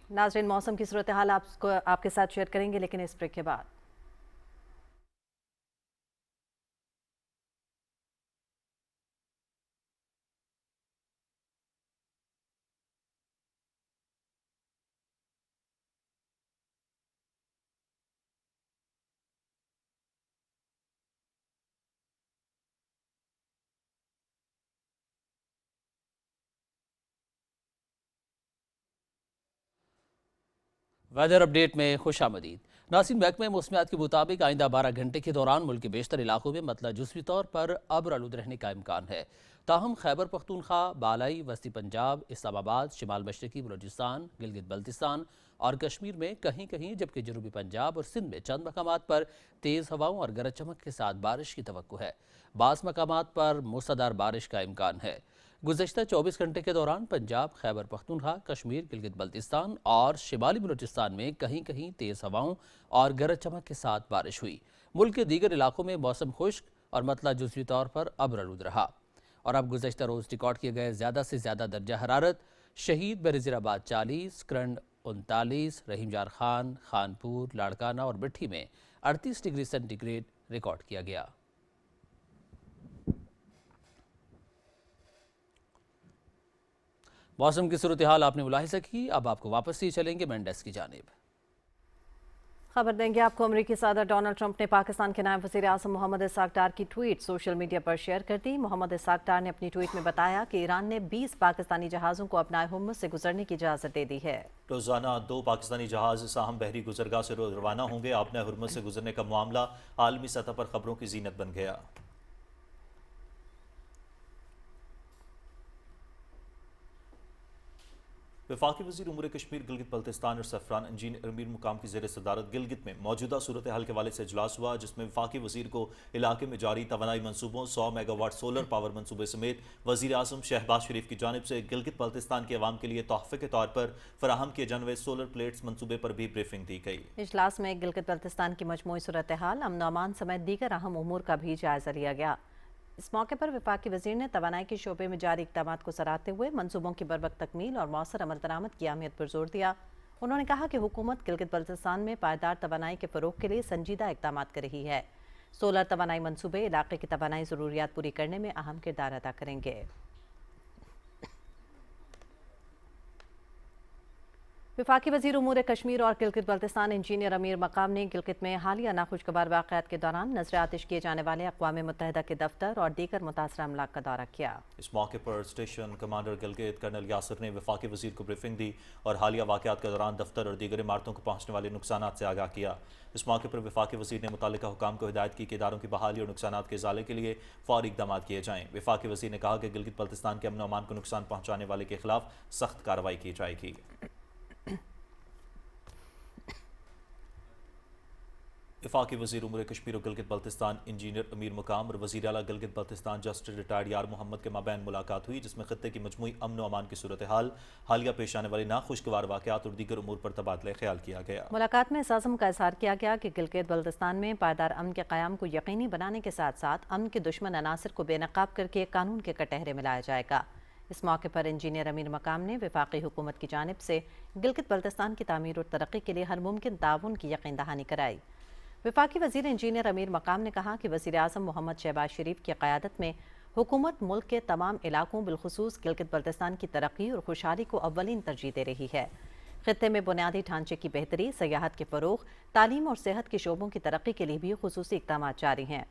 नाज़रीन, मौसम की सूरत हाल आपके साथ शेयर करेंगे, लेकिन इस ब्रेक के बाद। वेदर अपडेट में खुशामदीद। नासिन महकमे मौसमियात के मुताबिक आइंदा 12 घंटे के दौरान मुल्क के बेशतर इलाकों में मतलब जुज़वी तौर पर अब्र आलूद रहने का इम्कान है। ताहम खैबर पख्तूनख्वा, बालाई, वस्ती पंजाब, इस्लामाबाद, शिमाल मशरकी बलोचिस्तान, गिलगित बल्तिस्तान और कश्मीर में कहीं कहीं, जबकि जनूबी पंजाब और सिंध में चंद मकामात पर तेज़ हवाओं और गरज चमक के साथ बारिश की तवक्को है। बाज़ मकामात पर मूसलाधार बारिश का इम्कान है। गुज़श्ता 24 घंटे के दौरान पंजाब, खैबर पख्तूनख्वा, कश्मीर, गिलगित बल्तिस्तान और शिमाली बलूचिस्तान में कहीं कहीं तेज़ हवाओं और गरज चमक के साथ बारिश हुई। मुल्क के दीगर इलाकों में मौसम खुश्क और मतला जुज़वी तौर पर अब्र-आलूद रहा। और अब गुज़श्ता रोज़ रिकॉर्ड किए गए ज़्यादा से ज़्यादा दर्जा हरारत: शहीद बेनज़ीराबाद 40, करंड 39, रहीमजार खान, खानपुर, लाड़काना और बिट्ठी में 38 डिग्री सेंटीग्रेड रिकॉर्ड किया गया। मौसम की सूरत हाल आपने मुलाहिज़ा की। अब आपको वापस ही चलेंगे मेन डेस्क की जानिब। खबर देंगे आपको, अमेरिकी सदर डोनाल्ड ट्रंप ने पाकिस्तान के नायब वज़ीर आज़म मोहम्मद इसहाक डार की ट्वीट सोशल मीडिया पर शेयर कर दी। मोहम्मद इसहाक डार ने अपनी ट्वीट में बताया कि ईरान ने 20 पाकिस्तानी जहाज़ों को अपनाए हुर्मुज़ से गुजरने की इजाज़त दे दी है। रोजाना 2 पाकिस्तानी जहाज साहम बहरी गुजरगाह से रवाना होंगे। अपनाए हुर्मुज़ से गुजरने का मामला आलमी सतह पर खबरों की जीनत बन गया। वफाकी वज़ीर उमूर कश्मीर, गिलगित बल्तिस्तान और सफरान इंजीनियर अमीर मुकाम की ज़ेर सदारत गिलगित में मौजूदा सूरत हाल के हवाले से इजलास हुआ, जिसमें वफाकी वज़ीर को इलाके में जारी तवानाई मनसूबों, 100 मेगावाट सोलर पावर मनसूबे समेत वज़ीर आज़म शहबाज शरीफ की जानिब से गिलगित बल्तिस्तान के अवाम के लिए तोहफे के तौर पर फराहम किए जाने वाले सोलर प्लेट्स मनसूबे पर भी ब्रीफिंग दी गई। इजलास में गिलगित बल्तिस्तान की मजमूई सूरत हाल, अमन अमान समेत दीगर अहम उमूर का भी जायजा लिया गया। इस मौके पर वफाकी वज़ीर ने तवानाई के शोबे में जारी इक़दामात को सराहते हुए मनसूबों की बरवक्त तकमील और मौसर अमल दरामद की अहमियत पर जोर दिया। उन्होंने कहा कि हुकूमत गिलगित बल्तिस्तान में पायदार तवानाई के फ़रोग़ के लिए संजीदा इक़दामात कर रही है। सोलर तवानाई मनसूबे इलाके की तवानाई ज़रूरियात पूरी करने में अहम किरदार अदा करेंगे। वफाकी वज़ीर उमूर कश्मीर और गिलगित बल्तिस्तान इंजीनियर अमीर मकाम ने गिलगित में हालिया नाखुशगवार वाक़यात के दौरान नज़र आतिश किए जाने वाले अक़वाम मुत्तहिदा के दफ्तर और दीगर मुतासरा अमलाक का दौरा किया। इस मौके पर station commander Gilgit colonel Yasir ने वफाकी वज़ीर को ब्रीफिंग दी और हालिया वाक़यात के दौरान दफ्तर और दीगर इमारतों को पहुँचने वाले नुकसानात से आगाह किया। इस मौके पर वफाकी वज़ीर ने मुतल्लिका हुकाम को हिदायत की कि इदारों की बहाली और नुकसानात के इज़ाले के लिए फ़ौरी इक़दाम किए जाएँ। वफाकी वज़ीर ने कहा कि गिलगित बल्तिस्तान के अमन और अमान को नुकसान पहुँचाने वाले के खिलाफ सख्त कार्रवाई की जाएगी। वफाकी वज़ीर उमूर कश्मीर और गिलगित बल्तिस्तान इंजीनियर अमीर मुकाम और वज़ीर आला गिलगित बल्तिस्तान जस्टिस रिटायर्ड यार मोहम्मद के माबैन मुलाकात हुई, जिसमें खत्ते की मजमूई अमन व अमान की सूरत हाल, हालिया पेश आने वाले नाखुशगवार वाक़यात और दीगर उमूर पर तबादला ख्याल किया गया। मुलाकात में इस आज़म का इज़हार किया गया कि गिलगित बल्तिस्तान में पायदार अमन के क़याम को यकीनी बनाने के साथ साथ अमन के दुश्मन अनासर को बेनकाब करके कानून के कटहरे में लाया जाएगा। इस मौके पर इंजीनियर अमीर मकाम ने वफाकी हुकूमत की जानिब से गिलगित बल्तिस्तान की तामीर और तरक्की के लिए हर मुमकिन ताउन की यकीन दहानी कराई। वफाकी वजीर इंजीनियर अमीर मकाम ने कहा कि वज़ीर आज़म मोहम्मद शहबाज शरीफ की क़यादत में हुकूमत मुल्क के तमाम इलाकों बिलखुसूस गिलगित बल्तिस्तान की तरक्की और खुशहाली को अव्वलीन तरजीह दे रही है। खित्ते में बुनियादी ढांचे की बेहतरी, सयाहत के फ़रोग़, तालीम और सेहत के शोबों की तरक्की के लिए भी खुसूसी इक़दाम जारी हैं।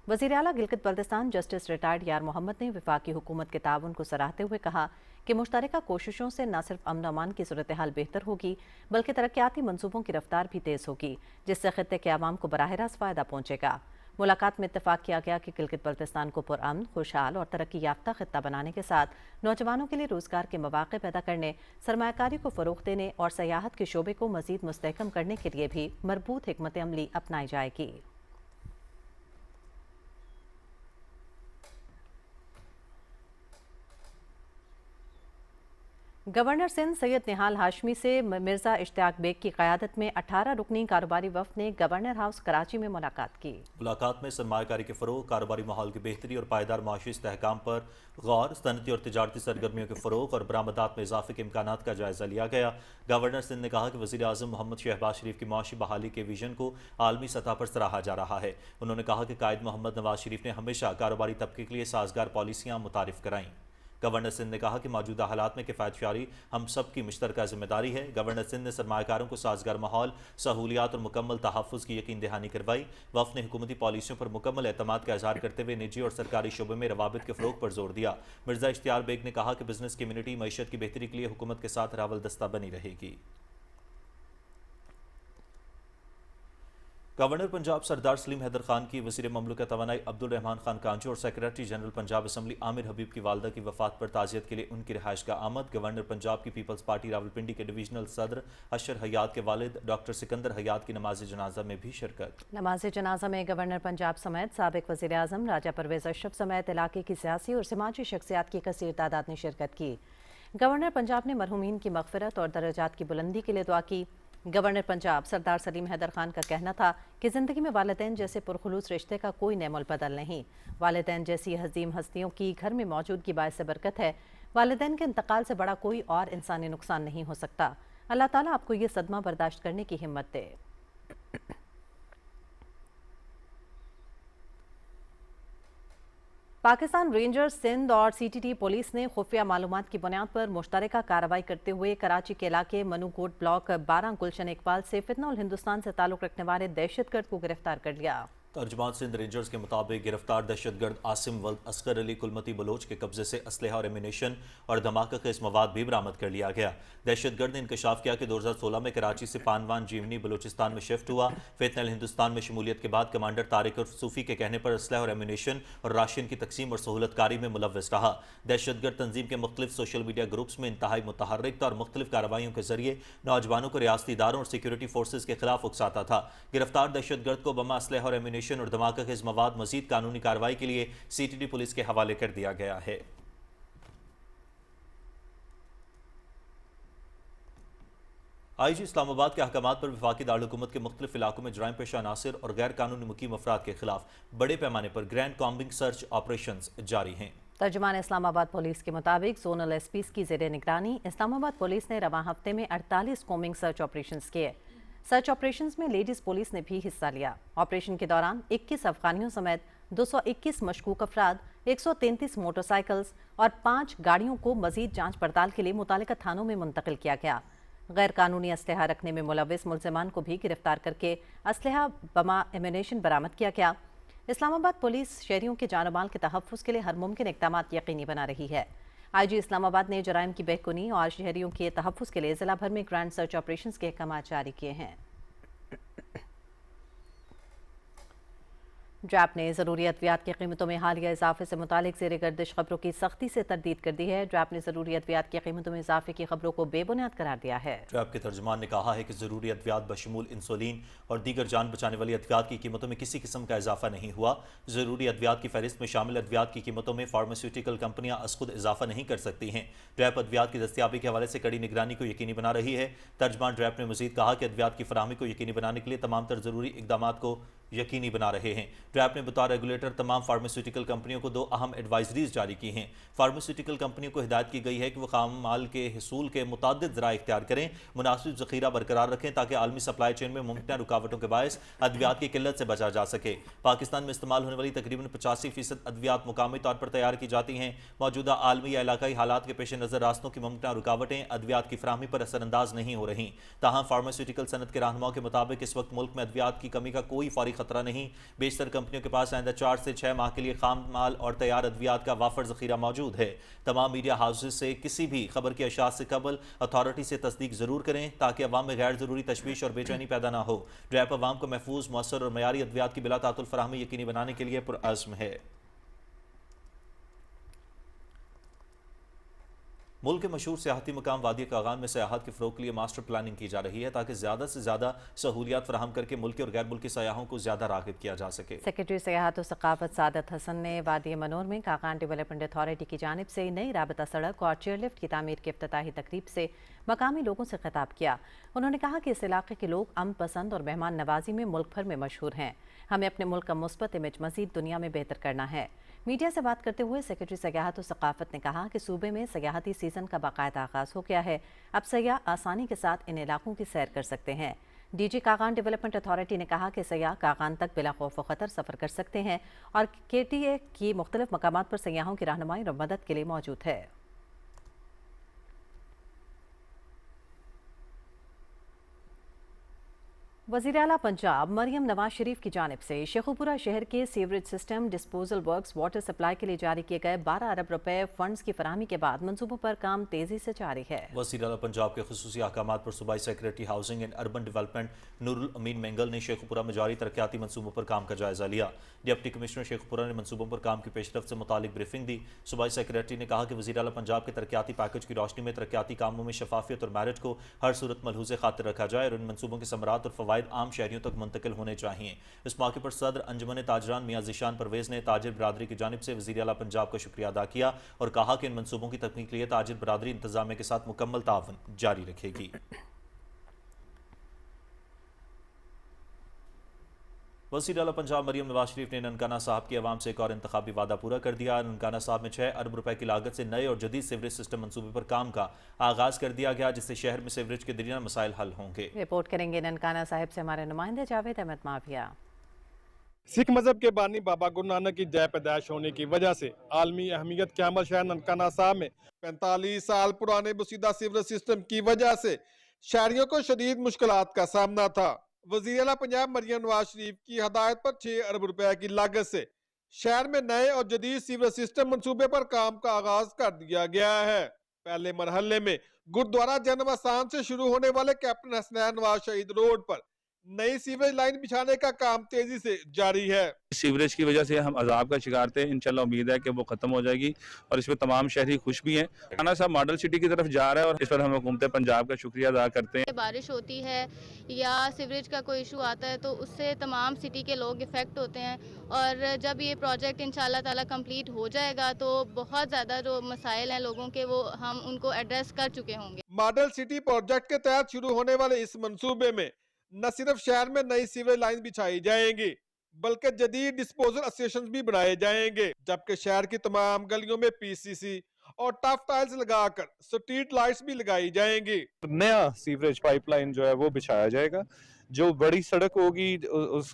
वज़ीर आला गिलगित बल्तिस्तान जस्टिस रिटायर्ड यार मोहम्मद ने वफाकी हुकूमत के ताउन को सराहते हुए कहा कि मुश्तरका कोशिशों से न सिर्फ अमन अमान की सूरत हाल बेहतर होगी बल्कि तरक्याती मंसूबों की रफ्तार भी तेज़ होगी, जिससे खित्ते के अवाम को बराह रास्त फ़ायदा पहुँचेगा। मुलाकात में इत्तफाक किया गया कि गिलगित बल्तिस्तान को पुरअमन, खुशहाल और तरक्की याफ्ता खित्ता बनाने के साथ नौजवानों के लिए रोजगार के मौक़े पैदा करने, सरमायाकारी को फ़रोग़ देने और सयाहत के शोबे को मज़ीद मुस्तहकम करने के लिए भी मरबूत हिकमत अमली अपनाई जाएगी। गवर्नर सिंध सैयद निहाल हाशमी से मिर्जा इश्तियाक बेग की क़यादत में 18 रुकनी कारोबारी वफ़द ने गवर्नर हाउस कराची में मुलाकात की। मुलाकात में सरमायाकारी के फ़रोग़, कारोबारी माहौल की बेहतरी और पायदार माशी इस्तेहकाम पर गौर, सनती और तिजारती सरगर्मियों के फ़रोग़ और बरामदात में इजाफे के इम्कानात का जायज़ा लिया गया। गवर्नर सिंध ने कहा कि वज़ीर आज़म मोहम्मद शहबाज शरीफ की माशी बहाली के विजन को आलमी सतह पर सराहा जा रहा है। उन्होंने कहा कि कायद मोहम्मद नवाज शरीफ ने हमेशा कारोबारी तबके के लिए साजगार पॉलिसियाँ मुतारिफ कराईं। गवर्नर सिंध ने कहा कि मौजूदा हालात में किफ़ायतशारी हम सब की मुश्तरका जिम्मेदारी है। गवर्नर सिंध ने सरमायाकारों को साजगार माहौल, सहूलियात और मुकम्मल तहफ़्फ़ुज़ की यकीन दहानी करवाई। वफ़द ने हुकूमती पॉलिसियों पर मुकम्मल एतमाद का इज़हार करते हुए निजी और सरकारी शोबे में रवाबित के फ़रोग़ पर जोर दिया। मिर्जा इश्तियाक बेग ने कहा कि बिजनेस कम्यूनिटी मईशत की बेहतरी के लिए हुकूमत के साथ रावल दस्ता बनी रहेगी। गवर्नर पंजाब सरदार सलीम हैदर खान की वज़ीर ममलकत तवानाई अब्दुल रहमान खान कांजू और secretary general Punjab assembly Amir Habib की वालदा की वफ़ात पर ताज़ियत के लिए उनकी रिहाइश का आमद। गवर्नर पंजाब की पीपल्स पार्टी रावलपिंडी के डिवीजनल सदर अशर हयात के वालिद डॉक्टर सिकंदर हयात की नमाज जनाजा में भी शिरकत। नमाज जनाजा में गवर्नर पंजाब समेत साबिक वज़ीर आज़म राजा परवेज़ अशरफ समेत इलाके की सियासी और समाजी शख्सियात की कसीर तादाद ने शिरकत की। गवर्नर पंजाब ने मरहूमीन की मग़फ़िरत और दर्जात की बुलंदी के लिए दुआ की। गवर्नर पंजाब सरदार सलीम हैदर खान का कहना था कि ज़िंदगी में वालिदैन जैसे पुरखुलूस रिश्ते का कोई नेमुल बदल नहीं। वालिदैन जैसी हज़ीम हस्तियों की घर में मौजूदगी बाइस बरकत है। वालिदैन के इंतकाल से बड़ा कोई और इंसानी नुकसान नहीं हो सकता। अल्लाह ताला आपको ये सदमा बर्दाश्त करने की हिम्मत दे। पाकिस्तान रेंजर्स सिंध और सीटीटी पुलिस ने खुफिया मालूमात की बुनियाद पर मुश्तरका कार्रवाई करते हुए कराची के इलाके मनुकोट ब्लॉक 12 गुलशन इकबाल से फितना और हिंदुस्तान से ताल्लुक़ रखने वाले दहशतगर्द को गिरफ्तार कर लिया। तर्जुमान सिंध रेंजर्स के मुताबिक गिरफ्तार दहशतगर्द आसिम वल्द असगर अली कुलमती बलोच के कब्जे से असलहा और एमिनेशन और धमाका खेज मवाद भी बरामद कर लिया गया। दहशतगर्द ने इंकशाफ किया कि 2016 में कराची से पानवान जीवनी बलोचिस्तान में शिफ्ट हुआ। फितनल हिंदुस्तान में शमूलियत के बाद कमांडर तारिक और सूफी के कहने पर असलहा और एमिनेशन और राशन की तकसीम और सहूलतकारी में मुलव्वस रहा। दहशतगर्द तंजीम के मुख्तलिफ सोशल मीडिया ग्रुप्स में इंतहाई मुतहर्रिक था और मुख्तलिफ कार्रवाइयों के जरिए नौजवानों को रियासती इदारों और सिक्योरिटी फोर्सेज के खिलाफ उकसाता था। गिरफ्तार दहशतगर्द को बमा, असलहा और एमिनेशन और धमाका खेज मवाद मजीद कानूनी कार्रवाई के लिए सीटीटी पुलिस के हवाले कर दिया गया है। आईजी इस्लामाबाद के अहकामात पर वफाकी दारुल-हुकूमत के मुख्तलिफ इलाकों में जराइम पेशा अनासिर और गैर कानूनी मुकीम अफराद के खिलाफ बड़े पैमाने पर ग्रैंड कॉम्बिंग सर्च ऑपरेशंस जारी हैं। तर्जुमान इस्लामाबाद पुलिस के मुताबिक जोनल एसपीज की ज़ेर निगरानी इस्लामाबाद पुलिस ने रवां हफ्ते में 48 कॉम्बिंग सर्च ऑपरेशंस किए। सर्च ऑपरेशंस में लेडीज पुलिस ने भी हिस्सा लिया। ऑपरेशन के दौरान 21 अफगानियों समेत 221 मशकूक अफराद, 133 मोटरसाइकिल्स और 5 गाड़ियों को मजीद जांच पड़ताल के लिए मुतालिका थानों में मुंतकिल किया गया। गैर कानूनी असलहा रखने में मुलव्वस मुल्ज़िमान को भी गिरफ्तार करके असलहा बमा एमिनेशन बरामद किया गया। इस्लामाबाद पुलिस शहरियों के जान माल के तहफ़्फ़ुज़ के लिए हर मुमकिन इक़दाम यकीनी बना रही है। आईजी इस्लामाबाद ने जराइम की बहकुनी और शहरियों के तहफ़्फ़ुज़ के लिए ज़िला भर में ग्रैंड सर्च ऑपरेशंस के अहकाम जारी किए हैं। ड्रैप ने ज़रूरी अद्वियात की कीमतों में हालिया इजाफे से मुतालिक ज़ेर गर्दिश खबरों की सख्ती से तरदीद कर दी है। ड्रैप ने ज़रूरी अद्वियात की कीमतों में इजाफे की खबरों को बेबुनियाद करार दिया है। ड्रैप के तर्जुमान ने कहा है कि ज़रूरी अद्वियात बशमूल इंसुलिन और दीगर जान बचाने वाली अद्वियात की कीमतों में किसी किस्म का इजाफा नहीं हुआ। ज़रूरी अद्वियात की फहरिस्त में शामिल अद्वियात की कीमतों में फार्मास्यूटिकल कंपनियां खुद इजाफा नहीं कर सकती हैं। ड्रैप अद्वियात की दस्तियाबी के हवाले से कड़ी निगरानी को यकीनी बना रही है। तर्जुमान ड्रैप ने मजीद कहा कि अद्वियात की फराहमी को यकीनी बनाने के लिए तमाम तर ज़रूरी इकदाम को यकीनी बना रहे हैं। ड्रैप ने बतौर रेगुलेटर तमाम फार्मास्यूटिकल कंपनियों को 2 अहम एडवाइजरीज जारी की हैं। फार्मास्यूटिकल कंपनियों को हिदायत की गई है कि वह खाम माल के हसूल के मुतादिद ज़राए इख्तियार करें, मुनासिब ज़ख़ीरा बरकरार रखें ताकि आलमी सप्लाई चेन में मुमकिन रुकावटों के बायस अद्वियात की किल्लत से बचा जा सके। पाकिस्तान में इस्तेमाल होने वाली तकरीबन 85% अद्वियात मुकामी तौर पर तैयार की जाती हैं। मौजूदा आलमी या इलाकाई हालात के पेश नज़र रास्तों की मुमकिन रुकावटें अद्वियात की फराहमी पर असरअंदाज नहीं हो रही। ताहम फार्मास्यूटिकल सनत के रहनुमाओं के मुताबिक इस वक्त मुल्क में अद्वियात की कमी का कोई फौरी खतरा नहीं। बेशतर कंपनियों के पास आइंदा 4 से 6 माह के लिए खाम माल और तैयार अद्वियात का वाफर ज़ख़ीरा मौजूद है। तमाम मीडिया हाउसेज से किसी भी खबर की अशात से कबल अथॉरिटी से तस्दीक जरूर करें ताकि अवाम में गैर जरूरी तशवीश और बेचैनी पैदा ना हो। ड्रैप अवाम को महफूज, मौसर और मयारी अद्वियात की बिला तातुल फराहमी यकीनी बनाने के लिए पुरअज़्म है। मुल्क के मशहूर सियाहती मकाम वादी कागान में सयाहत के फ़रोग़ के लिए मास्टर प्लानिंग की जा रही है ताकि ज़्यादा से ज़्यादा सहूलियात फराहम करके मुल्की और गैर मुल्की सयाहों को ज़्यादा राग़िब किया जा सके। सेक्रेटरी सयाहत और सकाफत सादत हसन ने वादी मनोर में कागान डेवलपमेंट अथॉरिटी की जानिब से नई राबता सड़क और चेयरलिफ्ट की तामीर के इफ्तिताही तकरीब से मकामी लोगों से खिताब किया। उन्होंने कहा कि इस इलाके के लोग अमन पसंद और मेहमान नवाजी में मुल्क भर में मशहूर हैं। हमें अपने मुल्क का मुस्बत इमेज मज़ीद दुनिया में बेहतर करना है। मीडिया से बात करते हुए सेक्रेटरी सयाहत और सकाफत ने कहा कि सूबे में सयाहती सीज़न का बाकायदा आगाज़ हो गया है। अब सयाह आसानी के साथ इन इलाकों की सैर कर सकते हैं। डीजी कागान डेवलपमेंट अथॉरिटी ने कहा कि सयाह कागान तक बिला खौफ व खतर सफ़र कर सकते हैं और KTA की मुख्तलिफ मकामात पर सयाहों की रहनुमाई और मदद के लिए मौजूद है। वज़ीर आला पंजाब मरियम नवाज शरीफ की जानिब से शेखुपुरा शहर के sewerage system disposal works water supply के लिए जारी किए गए 12 अरब रुपए फंड्स की फराहमी के बाद मंसूबों पर काम तेजी से जारी है। वज़ीर आला पंजाब के खुसूसी अहकामात पर सूबाई secretary housing and urban development Noorul Amin Mengal ने शेखुपुरा में जारी तरक्याती मंसूबों पर काम का जायजा लिया। डिप्टी कमिश्नर शेखुपुरा ने मंसूबों पर काम की पेशरफ्त से मुतालिक ब्रीफिंग दी। सूबाई सेक्रेटरी ने कहा कि वज़ीर आला पंजाब के तरक्याती पैकेज की रोशनी में तरक्याती कामों में शफाफियत और मेरिट को हर सूरत मलहूज़े खातिर रखा जाए और इन मंसूबों के समरात और फवाइद आम शहरियों तक मुंतकिल होने चाहिए। इस मौके पर सदर अंजुमन ताजरान मियां ज़ीशान परवेज़ ने ताजिर बरादरी की जानिब से वज़ीर आला पंजाब का शुक्रिया अदा किया और कहा कि इन मंसूबों की तकमील के लिए ताजिर बरादरी इंतजामिया के साथ मुकम्मल ताउन जारी रखेगी। वज़ीर आला पंजाब मरियम नवाज शरीफ ने ननकाना साहब की आवाम से एक और इंतखाबी वादा पूरा कर दिया। ननकाना साहब में 6 अरब रुपए की लागत से नए और जदीद सीवरेज सिस्टम मंसूबे पर काम का आगाज़ कर दिया गया, जिससे शहर में सीवरेज के दरीना मसाइल हल होंगे। रिपोर्ट करेंगे ननकाना साहिब से हमारे नुमाइंदे जावेद अहमद माविया। सिख मजहब के बानी बाबा गुरु नानक की जय पैदाइश होने की वजह से आलमी अहमियत के अमल शहर ननकाना साहब में 45 साल पुराने बुसीदा सीवरेज सिस्टम की वजह से शहरियों को शदीद मुश्किलात का सामना था। वज़ीर आला पंजाब मरियम नवाज शरीफ की हदायत पर 6 अरब रुपए की लागत से शहर में नए और जदीद सीवरेज सिस्टम मंसूबे पर काम का आगाज कर दिया गया है। पहले मरहले में गुरुद्वारा जन्म स्थान से शुरू होने वाले कैप्टन हसनैन नवाज शहीद रोड पर नई सीवरेज लाइन बिछाने का काम तेजी से जारी है। सीवरेज की वजह से हम अजाब का शिकार थे, इंशाल्लाह उम्मीद है कि वो खत्म हो जाएगी और इसमें तमाम शहरी खुश भी हैं। खाना साहब मॉडल सिटी की तरफ जा रहा है और इस पर हम हुकूमत पंजाब का शुक्रिया अदा करते हैं। बारिश होती है या सीवरेज का कोई इशू आता है तो उससे तमाम सिटी के लोग इफेक्ट होते हैं और जब ये प्रोजेक्ट इंशाल्लाह ताला कंप्लीट हो जाएगा तो बहुत ज़्यादा जो मसाइल हैं लोगों के वो हम उनको एड्रेस कर चुके होंगे। मॉडल सिटी प्रोजेक्ट के तहत शुरू होने वाले इस मंसूबे में न सिर्फ शहर में नई सीवरेज लाइन बिछाई जाएंगी बल्कि जदीद डिस्पोजल स्टेशन भी बनाए जाएंगे, जबकि शहर की तमाम गलियों में PCC और टफ टाइल्स लगाकर स्ट्रीट लाइट्स भी लगाई जाएंगी। नया सीवरेज पाइपलाइन जो है वो बिछाया जाएगा, जो बड़ी सड़क होगी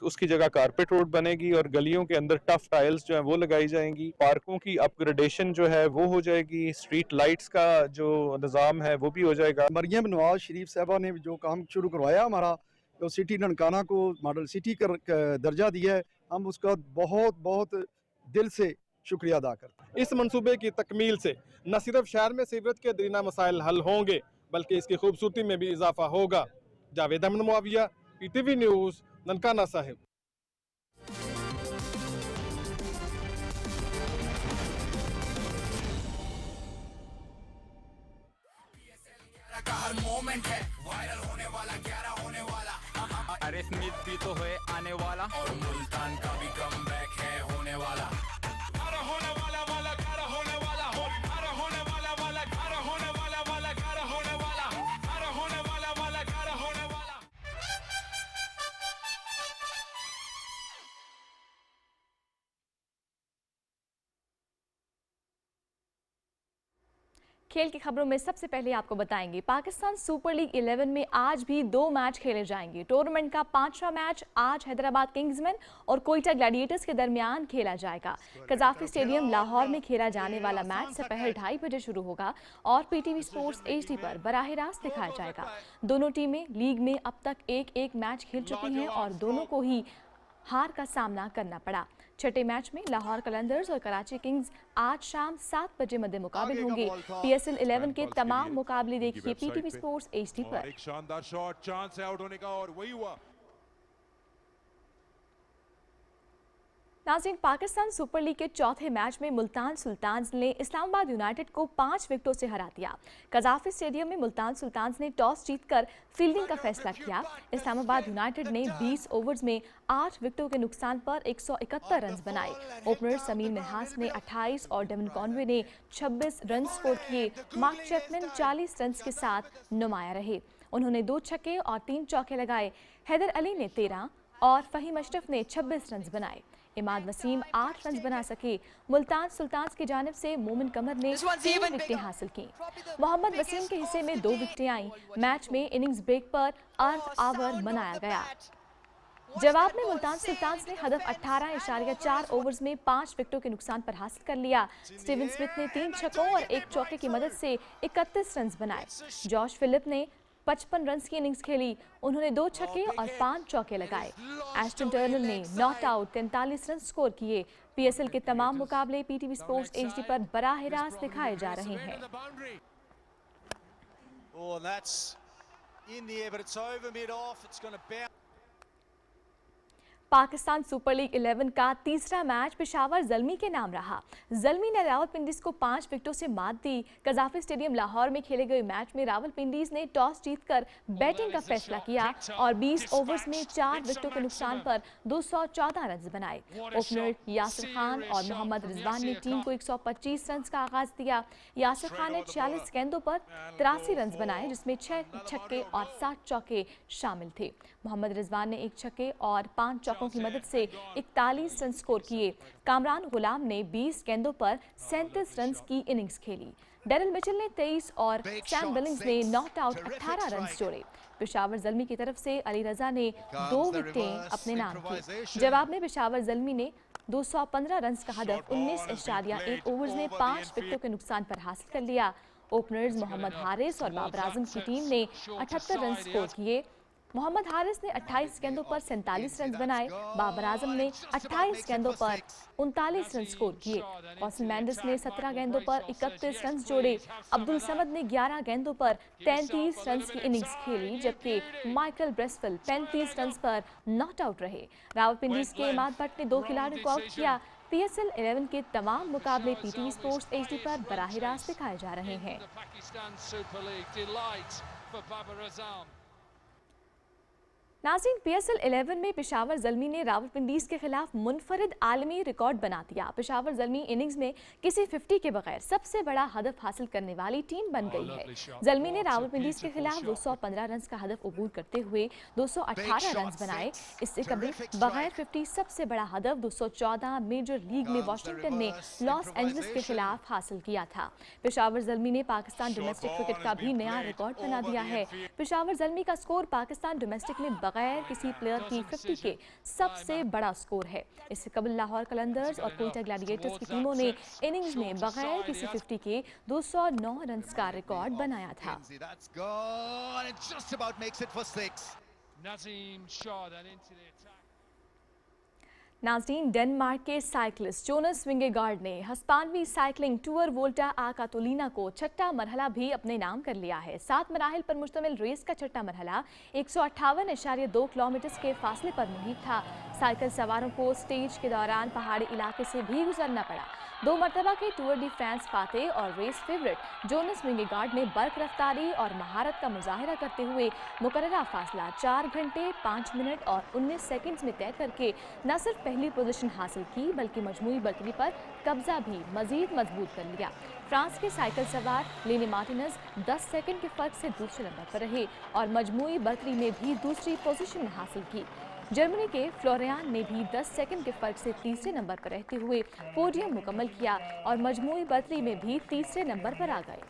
उसकी जगह कारपेट रोड बनेगी और गलियों के अंदर टफ टाइल्स जो है वो लगाई जाएंगी। पार्कों की अपग्रेडेशन जो है वो हो जाएगी, स्ट्रीट लाइट्स का जो निज़ाम है वो भी हो जाएगा। मरियम नवाज शरीफ साहबा ने जो काम शुरू करवाया, हमारा तो सिटी ननकाना को मॉडल सिटी का दर्जा दिया है, हम उसका बहुत बहुत दिल से शुक्रिया अदा करते हैं। इस मंसूबे की तकमील से न सिर्फ शहर में सीवरेज के दरीना मसाइल हल होंगे बल्कि इसकी खूबसूरती में भी इजाफा होगा। Javed Ahmed Muawiya, PTV news, Nankana Sahib. Moment है वायरल होने वाला, 11 होने वाला, अरे स्मिथ भी तो है आने वाला और मुल्तान का भी कमबैक है होने वाला। खेल की खबरों में सबसे पहले आपको बताएंगे पाकिस्तान सुपर लीग 11 में आज भी 2 मैच खेले जाएंगे। टूर्नामेंट का 5वां मैच आज हैदराबाद किंग्समैन और कोयटा ग्लैडिएटर्स के दरमियान खेला जाएगा। कजाफी स्टेडियम लाहौर में खेला जाने वाला मैच दोपहर 2:30 बजे शुरू होगा और पीटीवी स्पोर्ट्स HD पर बराह रास्त दिखाया जाएगा। दोनों टीमें लीग में अब तक एक मैच खेल चुकी हैं और दोनों को ही हार का सामना करना पड़ा। छठे मैच में लाहौर कलंदर्स और कराची किंग्स आज शाम 7 बजे मध्य मुकाबले होंगे। PSL 11 के तमाम मुकाबले देखिए पीटीवी स्पोर्ट्स HD पर। एक शानदार शॉट, चांस है आउट होने का और वही हुआ। नाज़रीन, पाकिस्तान सुपर लीग के चौथे मैच में मुल्तान सुल्तान्स ने इस्लामाबाद यूनाइटेड को 5 विकेटों से हरा दिया। कजाफी स्टेडियम में मुल्तान सुल्तान्स ने टॉस जीतकर फील्डिंग का फैसला किया। इस्लामाबाद यूनाइटेड ने 20 ओवर्स में 8 विकेटों के नुकसान पर 171 रन बनाए। ओपनर समीर मिन्हास ने 28 और डेवन कॉनवे ने 26 रन स्कोर किए। मार्क चैपमैन 40 रन के साथ नुमाया रहे। उन्होंने 2 छक्के और 3 चौके लगाए। हैदर अली ने 13 और फहीम अशरफ ने 26 रन बनाए। इमाद वसीम 8 रन बना सके। मुल्तान सुल्तान्स की जानिब से मोमिन कमर ने 3 विकेटें हासिल की। मोहम्मद वसीम के हिस्से में 2 विकेटें आईं। मैच में इनिंग्स ब्रेक पर अर्ध आवर मनाया गया। जवाब में मुल्तान सुल्तान्स ने हदफ 18.4 ओवर्स में 5 विकेटों के नुकसान पर हासिल कर लिया। स्टीवन स्मिथ ने 3 छक्कों और 1 चौके की मदद से 31 रन बनाए। जॉश फिलिप ने 55 रन की इनिंग्स खेली। उन्होंने 2 छक्के और 5 चौके लगाए। एस्टन टर्नर ने नॉट आउट 43 रन स्कोर किए। PSL के तमाम मुकाबले पीटीवी स्पोर्ट्स HD पर बराह रास्त दिखाए जा रहे हैं। पाकिस्तान सुपर लीग 11 का तीसरा मैच पेशावर ज़ल्मी के नाम रहा। ज़ल्मी ने रावलपिंडीज़ को 5 विकेटों से मात दी। कजाफी स्टेडियम लाहौर में खेले गए मैच में रावलपिंडीज़ ने टॉस जीतकर बैटिंग का फैसला किया और 20 ओवर्स में 4 विकेटों के नुकसान पर 214 रन बनाए। ओपनर यासिर खान और मोहम्मद रिजवान ने टीम को 125 रन का आगाज दिया। यासिर खान ने 46 गेंदों पर 83 रन बनाए, जिसमें 6 छक्के और 7 चौके शामिल थे। मोहम्मद रिजवान ने 1 छक्के और 5 चौकों की मदद से 41 रन स्कोर किए। कामरान गुलाम ने 20 गेंदों पर 37 रन की इनिंग्स खेली। डेरिल मिचेल ने 23 और सैम बिलिंग्स ने नॉट आउट 18 रन जोड़े। पेशावर ज़ल्मी की तरफ से अली रजा ने 2 विकेटें अपने नाम की। जवाब में पेशावर ज़ल्मी ने 215 रन का हदफ 19.1 ओवर्स में 5 विकेटों के नुकसान पर हासिल कर लिया। ओपनर्स मोहम्मद हारिस और बाबर आजम की टीम ने 78 रन स्कोर किए। मोहम्मद हारिस ने 28 गेंदों पर 47 रन बनाए। बाबर आजम ने 28 गेंदों पर 39 रन स्कोर किए। कौसल मैंडिस ने 17 गेंदों पर 31 रन जोड़े। अब्दुल समद ने 11 गेंदों पर 33 रन की इनिंग्स खेली, जबकि माइकल ब्रेसवेल 35 रन पर नॉट आउट रहे। रावलपिंडीज़ के इमाद भट्ट ने 2 खिलाड़ियों को आउट किया। PSL 11 के तमाम मुकाबले पीटीवी स्पोर्ट्स HD पर बराह रास्त दिखाए जा रहे हैं। नाज़रीन, PSL 11 में पेशावर ज़ल्मी ने रावलपिंडीज़ के खिलाफ मुनफरिद आलमी रिकॉर्ड बना दिया। पेशावर ज़ल्मी इनिंग्स में किसी 50 के बगैर सबसे बड़ा हदफ हासिल करने वाली टीम बन गई है। ज़ल्मी ने रावलपिंडीज़ के खिलाफ 215 रन का हदफ अबूर करते हुए 218 रन बनाए। इससे कभी बगैर 50 सबसे बड़ा हदफ 214 मेजर लीग में वाशिंगटन ने लॉस एंजलिस के खिलाफ हासिल किया था। पेशावर ज़ल्मी ने पाकिस्तान डोमेस्टिक क्रिकेट का भी नया रिकॉर्ड बना दिया है। पेशावर ज़ल्मी का स्कोर पाकिस्तान डोमेस्टिक में बगैर किसी प्लेयर की 50 के सबसे बड़ा स्कोर है। इससे कबल लाहौर कलंदर्स और कोयटा ग्लैडिएटर्स की टीमों ने इनिंग्स में बगैर किसी 50 के 209 रन का रिकॉर्ड बनाया था। नाज़रीन, डेनमार्क के साइक्लिस्ट जोनस विंगेगार्ड ने हस्पानवी साइकिलिंग टूर वोल्टा आ कातोलिना को छठा मरहला भी अपने नाम कर लिया है। 7 मराहिल पर मुश्तमिल रेस का छठा मरहला 158.2 किलोमीटर के फासले पर मुहित था। साइकिल सवारों को स्टेज के दौरान पहाड़ी इलाके से भी गुजरना पड़ा। 2 मरतबा के टूर डी फ्रांस फाते और रेस फेवरेट जोनस विंगेगार्ड ने बर्क रफ्तारी और महारत का मुजाहिरा करते हुए मुकर्ररा फासला 4 घंटे 5 मिनट और 19 सेकंड्स में तय करके न सिर्फ पहली पोजीशन हासिल की, बल्कि मजमूई बर्तरी पर कब्जा भी मजीद मजबूत कर लिया। फ्रांस के साइकिल सवार लेने मार्टिनस 10 सेकंड के फर्क से दूसरे नंबर पर रहे और मजमूई बर्तरी में भी दूसरी पोजीशन हासिल की। जर्मनी के फ्लोरियान ने भी 10 सेकंड के फर्क से तीसरे नंबर पर रहते हुए पोडियम मुकम्मल किया और मजमूई बर्तरी में भी तीसरे नंबर पर आ गए।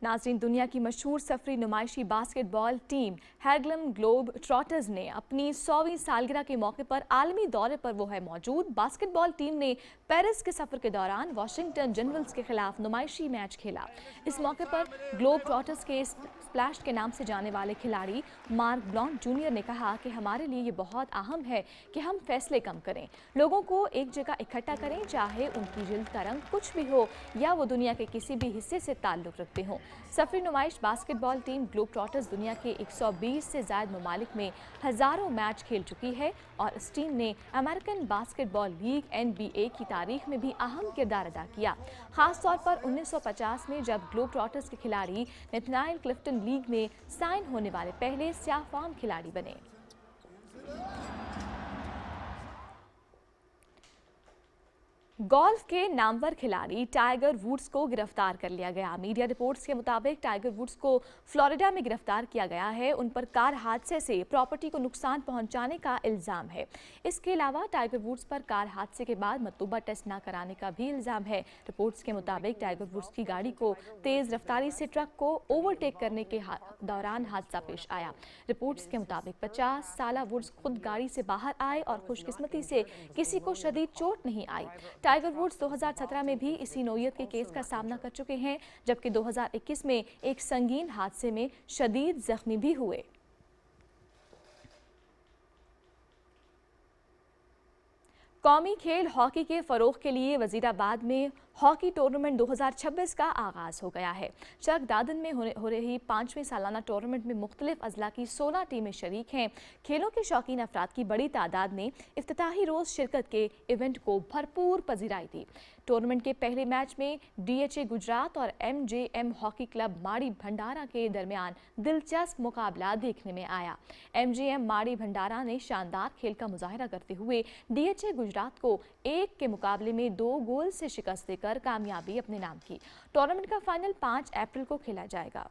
नाज़रीन, दुनिया की मशहूर सफरी नुमाइशी बास्केटबॉल टीम हैरलम ग्लोब ट्रॉटर्स ने अपनी 100वीं सालगिरह के मौके पर आलमी दौरे पर वो है मौजूद। बास्केटबॉल टीम ने पेरिस के सफर के दौरान वाशिंगटन जनरल्स के खिलाफ नुमाइशी मैच खेला। इस मौके पर ग्लोब ट्रॉटर्स के स्प्लैश के नाम से जाने वाले खिलाड़ी मार्क ब्लॉन्ट जूनियर ने कहा कि हमारे लिए ये बहुत अहम है कि हम फैसले कम करें, लोगों को एक जगह इकट्ठा करें, चाहे उनकी जिल्द का रंग कुछ भी हो या वो दुनिया के किसी भी हिस्से से ताल्लुक़ रखते हों। सफरी नुमाइश बास्केटबॉल टीम ग्लोब ट्रॉटर्स दुनिया के 120 से ज़ायद ममालिक में हज़ारों मैच खेल चुकी है और इस टीम ने अमेरिकन बास्केटबॉल लीग NBA की तारीख में भी अहम किरदार अदा किया। ख़ास तौर पर 1950 में जब ग्लोब ट्रॉटर्स के खिलाड़ी नेथनाइल क्लिफ्टन लीग में साइन होने वाले पहले स्याफाम खिलाड़ी बने। गोल्फ के नामवर खिलाड़ी टाइगर वुड्स को गिरफ्तार कर लिया गया। मीडिया रिपोर्ट्स के मुताबिक टाइगर वुड्स को फ्लोरिडा में गिरफ्तार किया गया है। उन पर कार हादसे से प्रॉपर्टी को नुकसान पहुंचाने का इल्ज़ाम है। इसके अलावा टाइगर वुड्स पर कार हादसे के बाद मतलूबा टेस्ट न कराने का भी इल्ज़ाम है। रिपोर्ट्स के मुताबिक टाइगर वुड्स की गाड़ी को तेज़ रफ्तारी से ट्रक को ओवरटेक करने के दौरान हादसा पेश आया। रिपोर्ट्स के मुताबिक 50 साला वुड्स खुद गाड़ी से बाहर आए और खुशकिस्मती से किसी को शदीद चोट नहीं आई। टाइगर वुड्स 2017 में भी इसी नौयत के केस का सामना कर चुके हैं, जबकि 2021 में एक संगीन हादसे में शदीद जख्मी भी हुए। कौमी खेल हॉकी के फ़रोग़ के लिए वज़ीराबाद में हॉकी टूर्नामेंट 2026 का आगाज़ हो गया है। चरकदादन में हो रही 5वीं सालाना टूर्नामेंट में मुख्तलिफ अज़ला की 16 टीमें शरीक हैं। खेलों के शौकीन अफराद की बड़ी तादाद ने इफ्तिताही रोज़ शिरकत के इवेंट को भरपूर पजीराई दी। टूर्नामेंट के पहले मैच में DHA गुजरात और MJM हॉकी क्लब माड़ी भंडारा के दरमियान दिलचस्प मुकाबला देखने में आया। MJM माड़ी भंडारा ने शानदार खेल का मुजाहिरा करते हुए DHA गुजरात को 1 के मुकाबले में 2 गोल से शिकस्त देकर कामयाबी अपने नाम की। टूर्नामेंट का फाइनल 5 अप्रैल को खेला जाएगा।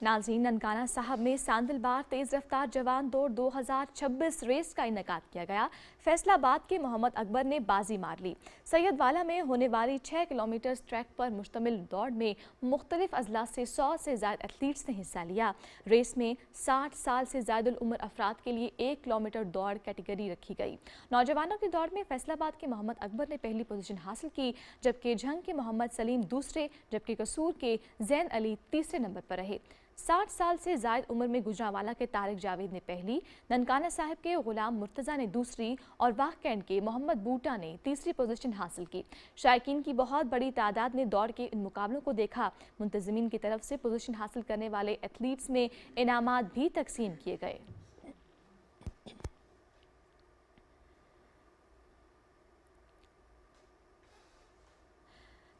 नाज़रीन, ननकाना साहब में सांदलबार तेज़ रफ्तार जवान दौड़ 2026 रेस का इनेकाद किया गया। फैसलाबाद के मोहम्मद अकबर ने बाजी मार ली। सैयदवाला में होने वाली 6 किलोमीटर ट्रैक पर मुश्तमिल दौड़ में मुख्तलिफ अजला से 100 से ज़ायद एथलीट्स ने हिस्सा लिया। रेस में 60 साल से ज़ायद उम्र अफराद के लिए 1 किलोमीटर दौड़ कैटेगरी रखी गई। नौजवानों की दौड़ में फैसलाबाद के मोहम्मद अकबर ने पहली पोजीशन हासिल की, जबकि झंग के मोहम्मद सलीम दूसरे, जबकि कसूर के जैन अली तीसरे नंबर पर रहे। 60 साल से ज़ायद उम्र में गुजरांवाला के तारिक जावेद ने पहली, ननकाना साहिब के गुलाम मुर्तज़ा ने दूसरी और वाहकैंड के मोहम्मद बूटा ने तीसरी पोजीशन हासिल की। शायकीन की बहुत बड़ी तादाद ने दौड़ के इन मुकाबलों को देखा। मुंतज़िमीन की तरफ से पोजीशन हासिल करने वाले एथलीट्स में इनामात भी तकसीम किए गए।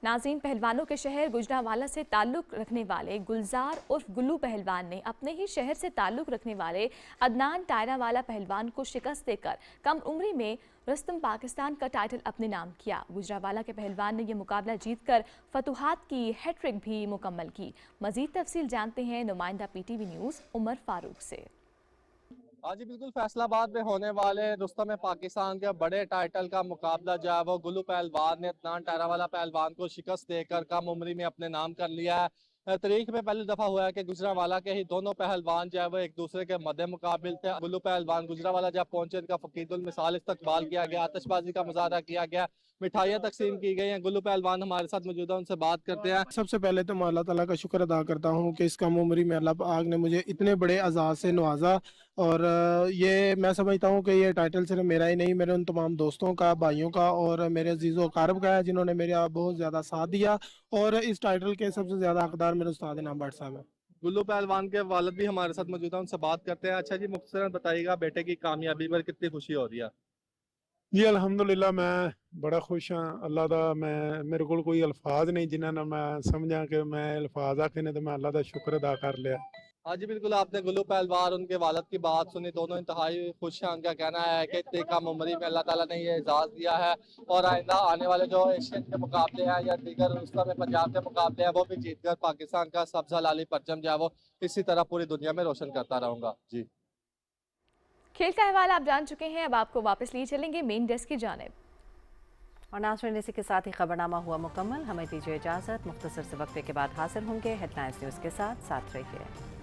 नाज़रीन, पहलवानों के शहर गुजरांवाला से ताल्लुक़ रखने वाले गुलजार उर्फ गुल्लू पहलवान ने अपने ही शहर से ताल्लुक़ रखने वाले अदनान टायरावाला पहलवान को शिकस्त देकर कम उम्री में रुस्तम पाकिस्तान का टाइटल अपने नाम किया। गुजरांवाला के पहलवान ने यह मुकाबला जीतकर फतुहात की हैट्रिक भी मुकम्मल की। मज़ीद तफसील जानते हैं नुमाइंदा PTV न्यूज़ उमर फारूक से। आज बिल्कुल फैसलाबाद में होने वाले रुस्तम पाकिस्तान के बड़े टाइटल का मुकाबला जो है वो गुल्लू पहलवान ने अदनान टायरावाला पहलवान को शिकस्त देकर कम उम्री में अपने नाम कर लिया है। तारीख में पहली दफा हुआ है कि गुजरांवाला के ही दोनों पहलवान जो है वो एक दूसरे के मद्दे मुकाबिल थे। गुल्लू पहलवान गुजरांवाला जब पहुंचे, इनका फकीरुल मिसाल इस्तकबाल किया गया, आतिशबाजी का मुजाहरा किया गया, मिठाइयाँ तकसीम की गई हैं। गुल्लू पहलवान हमारे साथ मौजूद है, उनसे बात करते हैं। सबसे पहले तो मैं अल्लाह ताला का शुक्र अदा करता हूँ कि इस कम उम्री में अल्लाह पाक ने मुझे इतने बड़े अज़ाज़ से नवाजा। और ये मैं समझता हूँ कि ये टाइटल सिर्फ मेरा ही नहीं, मेरे उन तमाम दोस्तों का, भाइयों का और मेरे अजीज़ो अकारब का है जिन्होंने मेरा बहुत ज़्यादा साथ दिया। और इस टाइटल के सबसे ज़्यादा हकदार मेरे उस्ताद इनाम भट्ट साहब हैं। गुल्लू पहलवान के वालिद भी हमारे साथ मौजूद हैं, उनसे बात करते हैं। अच्छा जी, मुख्तसरन बताइएगा बेटे की कामयाबी पर कितनी खुशी हो रही है? जी अल्हम्दुलिल्लाह मैं बड़ा खुश हाँ। अल्लाह दा मैं मेरे को कोई अल्फाज नहीं जिन्हें ना मैं समझा कि मैं अल्फाज आखने तो मैं अल्लाह का शुक्र अदा कर लिया। हाँ जी बिल्कुल, आपने गुल्लू पहलवान उनके वालिद की बात सुनी, दोनों इंतहाई खुश हैं। उनका कहना है कि इतनी कम उम्री में अल्लाह ताला ने ये एजाज़ दिया है और आइंदा आने वाले जो एशियन के मुकाबले हैं या दीगर रुस्तम पंजाब के मुकाबले हैं वो भी जीतकर पाकिस्तान का सब्ज़ा लाली परचम जो है वो इसी तरह पूरी दुनिया में रोशन करता रहूँगा। जी खेल का अहवाल आप जान चुके हैं, अब आपको वापस लिए चलेंगे मेन डेस्क की जानिब। और नाज़रीन, इसी के साथ ही खबरनामा हुआ मुकम्मल। हमें दीजिए इजाज़त। मुख्तसर से वक्फे के बाद हाजिर होंगे हेडलाइंस न्यूज़ के साथ रहिए।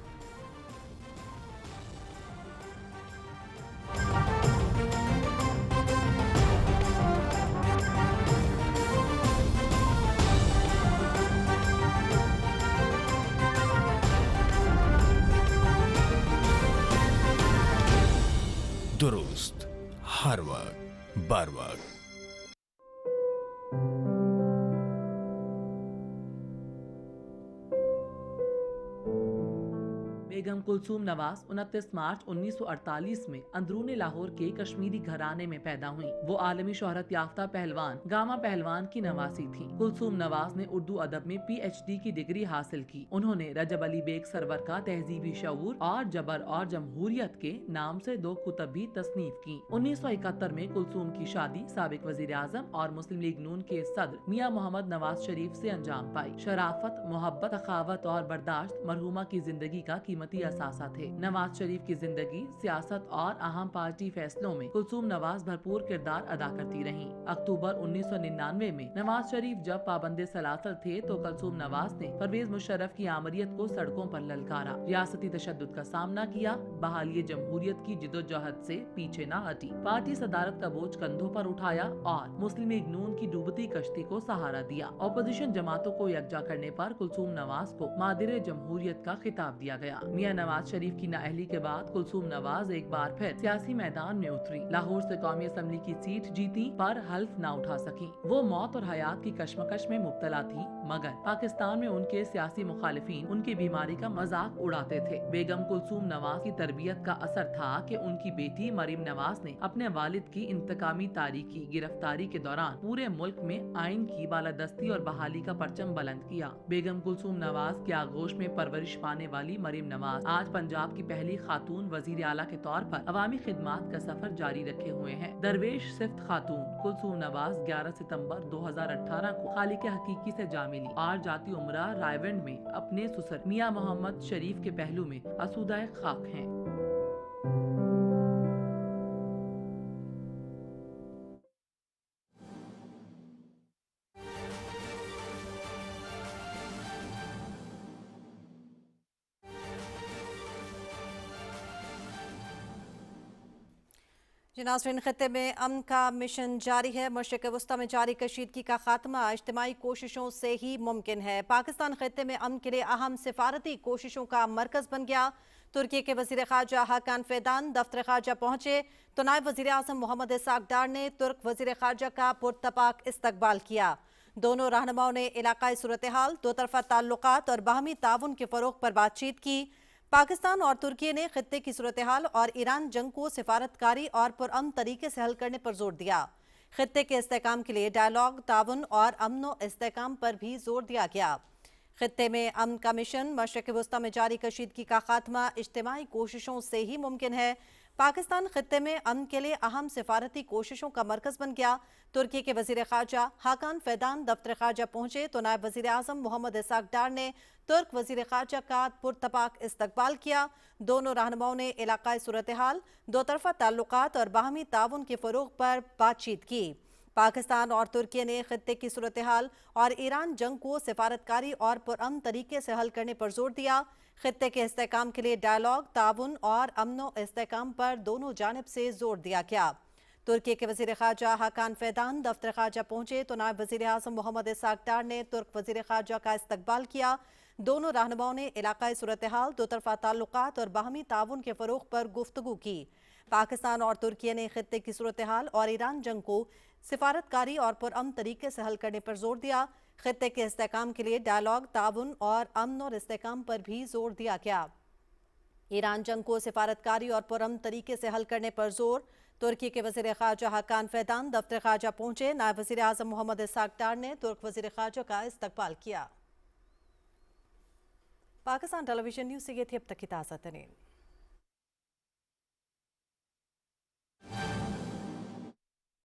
दुरुस्त हर वक्त बर वक्त। बेगम कुलसूम नवाज 29 मार्च 1948 में अंदरूनी लाहौर के कश्मीरी घराने में पैदा हुई। वो आलमी शोहरत याफ्ता पहलवान गामा पहलवान की नवासी थी। कुलसूम नवाज ने उर्दू अदब में PhD की डिग्री हासिल की। उन्होंने रजब अली बेग सरवर का तहजीबी शऊर और जबर और जमहूरियत के नाम से 2 कुतब भी तसनीफ की। 1971 में कुलसूम की शादी साबिक वजीर आजम और मुस्लिम लीग नून के सदर मियां मोहम्मद नवाज शरीफ से अंजाम पाई। शराफत, मोहब्बत, सखावत और बर्दाश्त मरहुमा की जिंदगी का कीमती असासा थे। नवाज शरीफ की जिंदगी, सियासत और अहम पार्टी फैसलों में कुलसूम नवाज भरपूर किरदार अदा करती रहीं। अक्टूबर 1999 में नवाज शरीफ जब पाबंदे सलासल थे तो कुलसूम नवाज ने परवेज मुशर्रफ की आमरीत को सड़कों पर ललकारा, रियासती तशद्दुद का सामना किया, बहाली जमहूरियत की जिदोजहद से पीछे न हटी, पार्टी सदारत का बोझ कंधों पर उठाया और मुस्लिम लीग नून की डूबती कश्ती को सहारा दिया। ऑपोजिशन जमातों को यकजा करने पर कुलसूम नवाज को मादिर जमहूरियत का खिताब दिया गया। मियां नवाज शरीफ की नाअहली के बाद कुलसूम नवाज एक बार फिर सियासी मैदान में उतरी। लाहौर से कौमी असम्बली की सीट जीती पर हल्फ न उठा सकी। वो मौत और हयात की कश्मकश में मुब्तला थी, मगर पाकिस्तान में उनके सियासी मुखालिफिन उनकी बीमारी का मजाक उड़ाते थे। बेगम कुलसूम नवाज की तरबियत का असर था कि उनकी बेटी मरीम नवाज ने अपने वालिद की इंतकामी तारीखी गिरफ्तारी के दौरान पूरे मुल्क में आइन की बालादस्ती और बहाली का परचम बुलंद किया। बेगम कुलसूम नवाज के आगोश में परवरिश पाने वाली मरीम नवाज आज पंजाब की पहली खातून वजीर आला के तौर पर अवामी खिदमात का सफर जारी रखे हुए हैं। दरवेश सिफ्त खातून कुलसूम नवाज 11 सितंबर 2018 को खालिक हकीकी से जा मिली और जाती उम्रा रायवंड में अपने ससुर मियां मोहम्मद शरीफ के पहलू में आसूदाए खाक हैं। नाज़रीन, खत्ते में अमन का मिशन जारी है। मशरिक़ वस्ता में जारी कशीदगी का खात्मा इज्तिमाई कोशिशों से ही मुमकिन है। पाकिस्तान खत्ते में अमन के लिए अहम सिफारती कोशिशों का मरकज बन गया। तुर्की के वज़ीर ख़ारजा हाकान फ़ेदान दफ्तर ख़ारजा पहुंचे तो नायब वज़ीर आज़म मोहम्मद इसाक डार ने तुर्क वज़ीर ख़ारजा का पुरतपाक इस्तकबाल किया। दोनों रहनुमाओं ने इलाकाई सूरत हाल, दो तरफ़ा ताल्लुकात और बाहमी ताउन के फ़रोग़ पर बातचीत की। पाकिस्तान और तुर्की ने खित्ते की सूरत हाल और ईरान जंग को सिफारतकारी और पुरअमन तरीके से हल करने पर जोर दिया। खित्ते के इस्तेहकाम के लिए डायलॉग, ताउन और अमनो इस्तेहकाम पर भी जोर दिया गया। खित्ते में अमन का मिशन, मशरिक़ वस्ता में जारी कशीदगी का खात्मा इज्तिमाई कोशिशों से ही मुमकिन है। पाकिस्तान खित्ते में अमन के लिए अहम सिफारती कोशिशों का मरकज बन गया। तुर्की के वज़ीर ख़ारजा हाकान फ़ेदान दफ्तर ख़ारजा पहुंचे तो नायब वज़ीर आज़म मोहम्मद इसाक डार ने तुर्क वज़ीर ख़ारजा का पुरतपाक इस्तकबाल किया। दोनों रहनुमाओं ने इलाकाई सूरत हाल, दो तरफ़ा ताल्लुकात और बाहमी ताउन के फ़रोग़ पर बातचीत की। पाकिस्तान और तुर्की ने खित्ते की सूरत हाल और ईरान जंग को सिफारतकारी और पुरअमन तरीके से हल करने पर जोर दिया। खित्ते के इस्तेहकाम के लिए डायलॉग, ताउन और अमनो इस्तेहकाम पर दोनों जानिब से जोर दिया गया। तुर्की के वज़ीर ख़ारजा हाकान फ़ेदान दफ्तर ख़ारजा पहुंचे तो नायब वज़ीर आज़म मोहम्मद इसाक डार ने तुर्क वज़ीर ख़ारजा का इस्तकबाल किया। दोनों रहनुमाओं ने इलाकाई सूरत हाल, दो तरफ़ा ताल्लुकात और बाहमी ताउन के फ़रोग़ पर गुफ्तगू की। पाकिस्तान और तुर्की ने खित्ते की सूरत हाल और ईरान जंग को सिफारतकारी और पुरअमन तरीके से हल करने पर जोर दिया। खित्ते के इस्तेहकाम के लिए डायलॉग, ताउन और अमन और इस्तेहकाम पर भी जोर दिया गया। ईरान जंग को सिफारतकारी और पुरअमन तरीके से हल करने पर जोर। तुर्की के वज़ीर ख़ारजा हाकान फ़ेदान दफ्तर ख़ारजा पहुंचे। नायब वज़ीर आज़म मोहम्मद इसाक डार ने तुर्क वज़ीर ख़ारजा का इस्तकबाल किया। पाकिस्तान टेलीविजन न्यूज़ से ये थी अब तक की ताज़ा तरीन।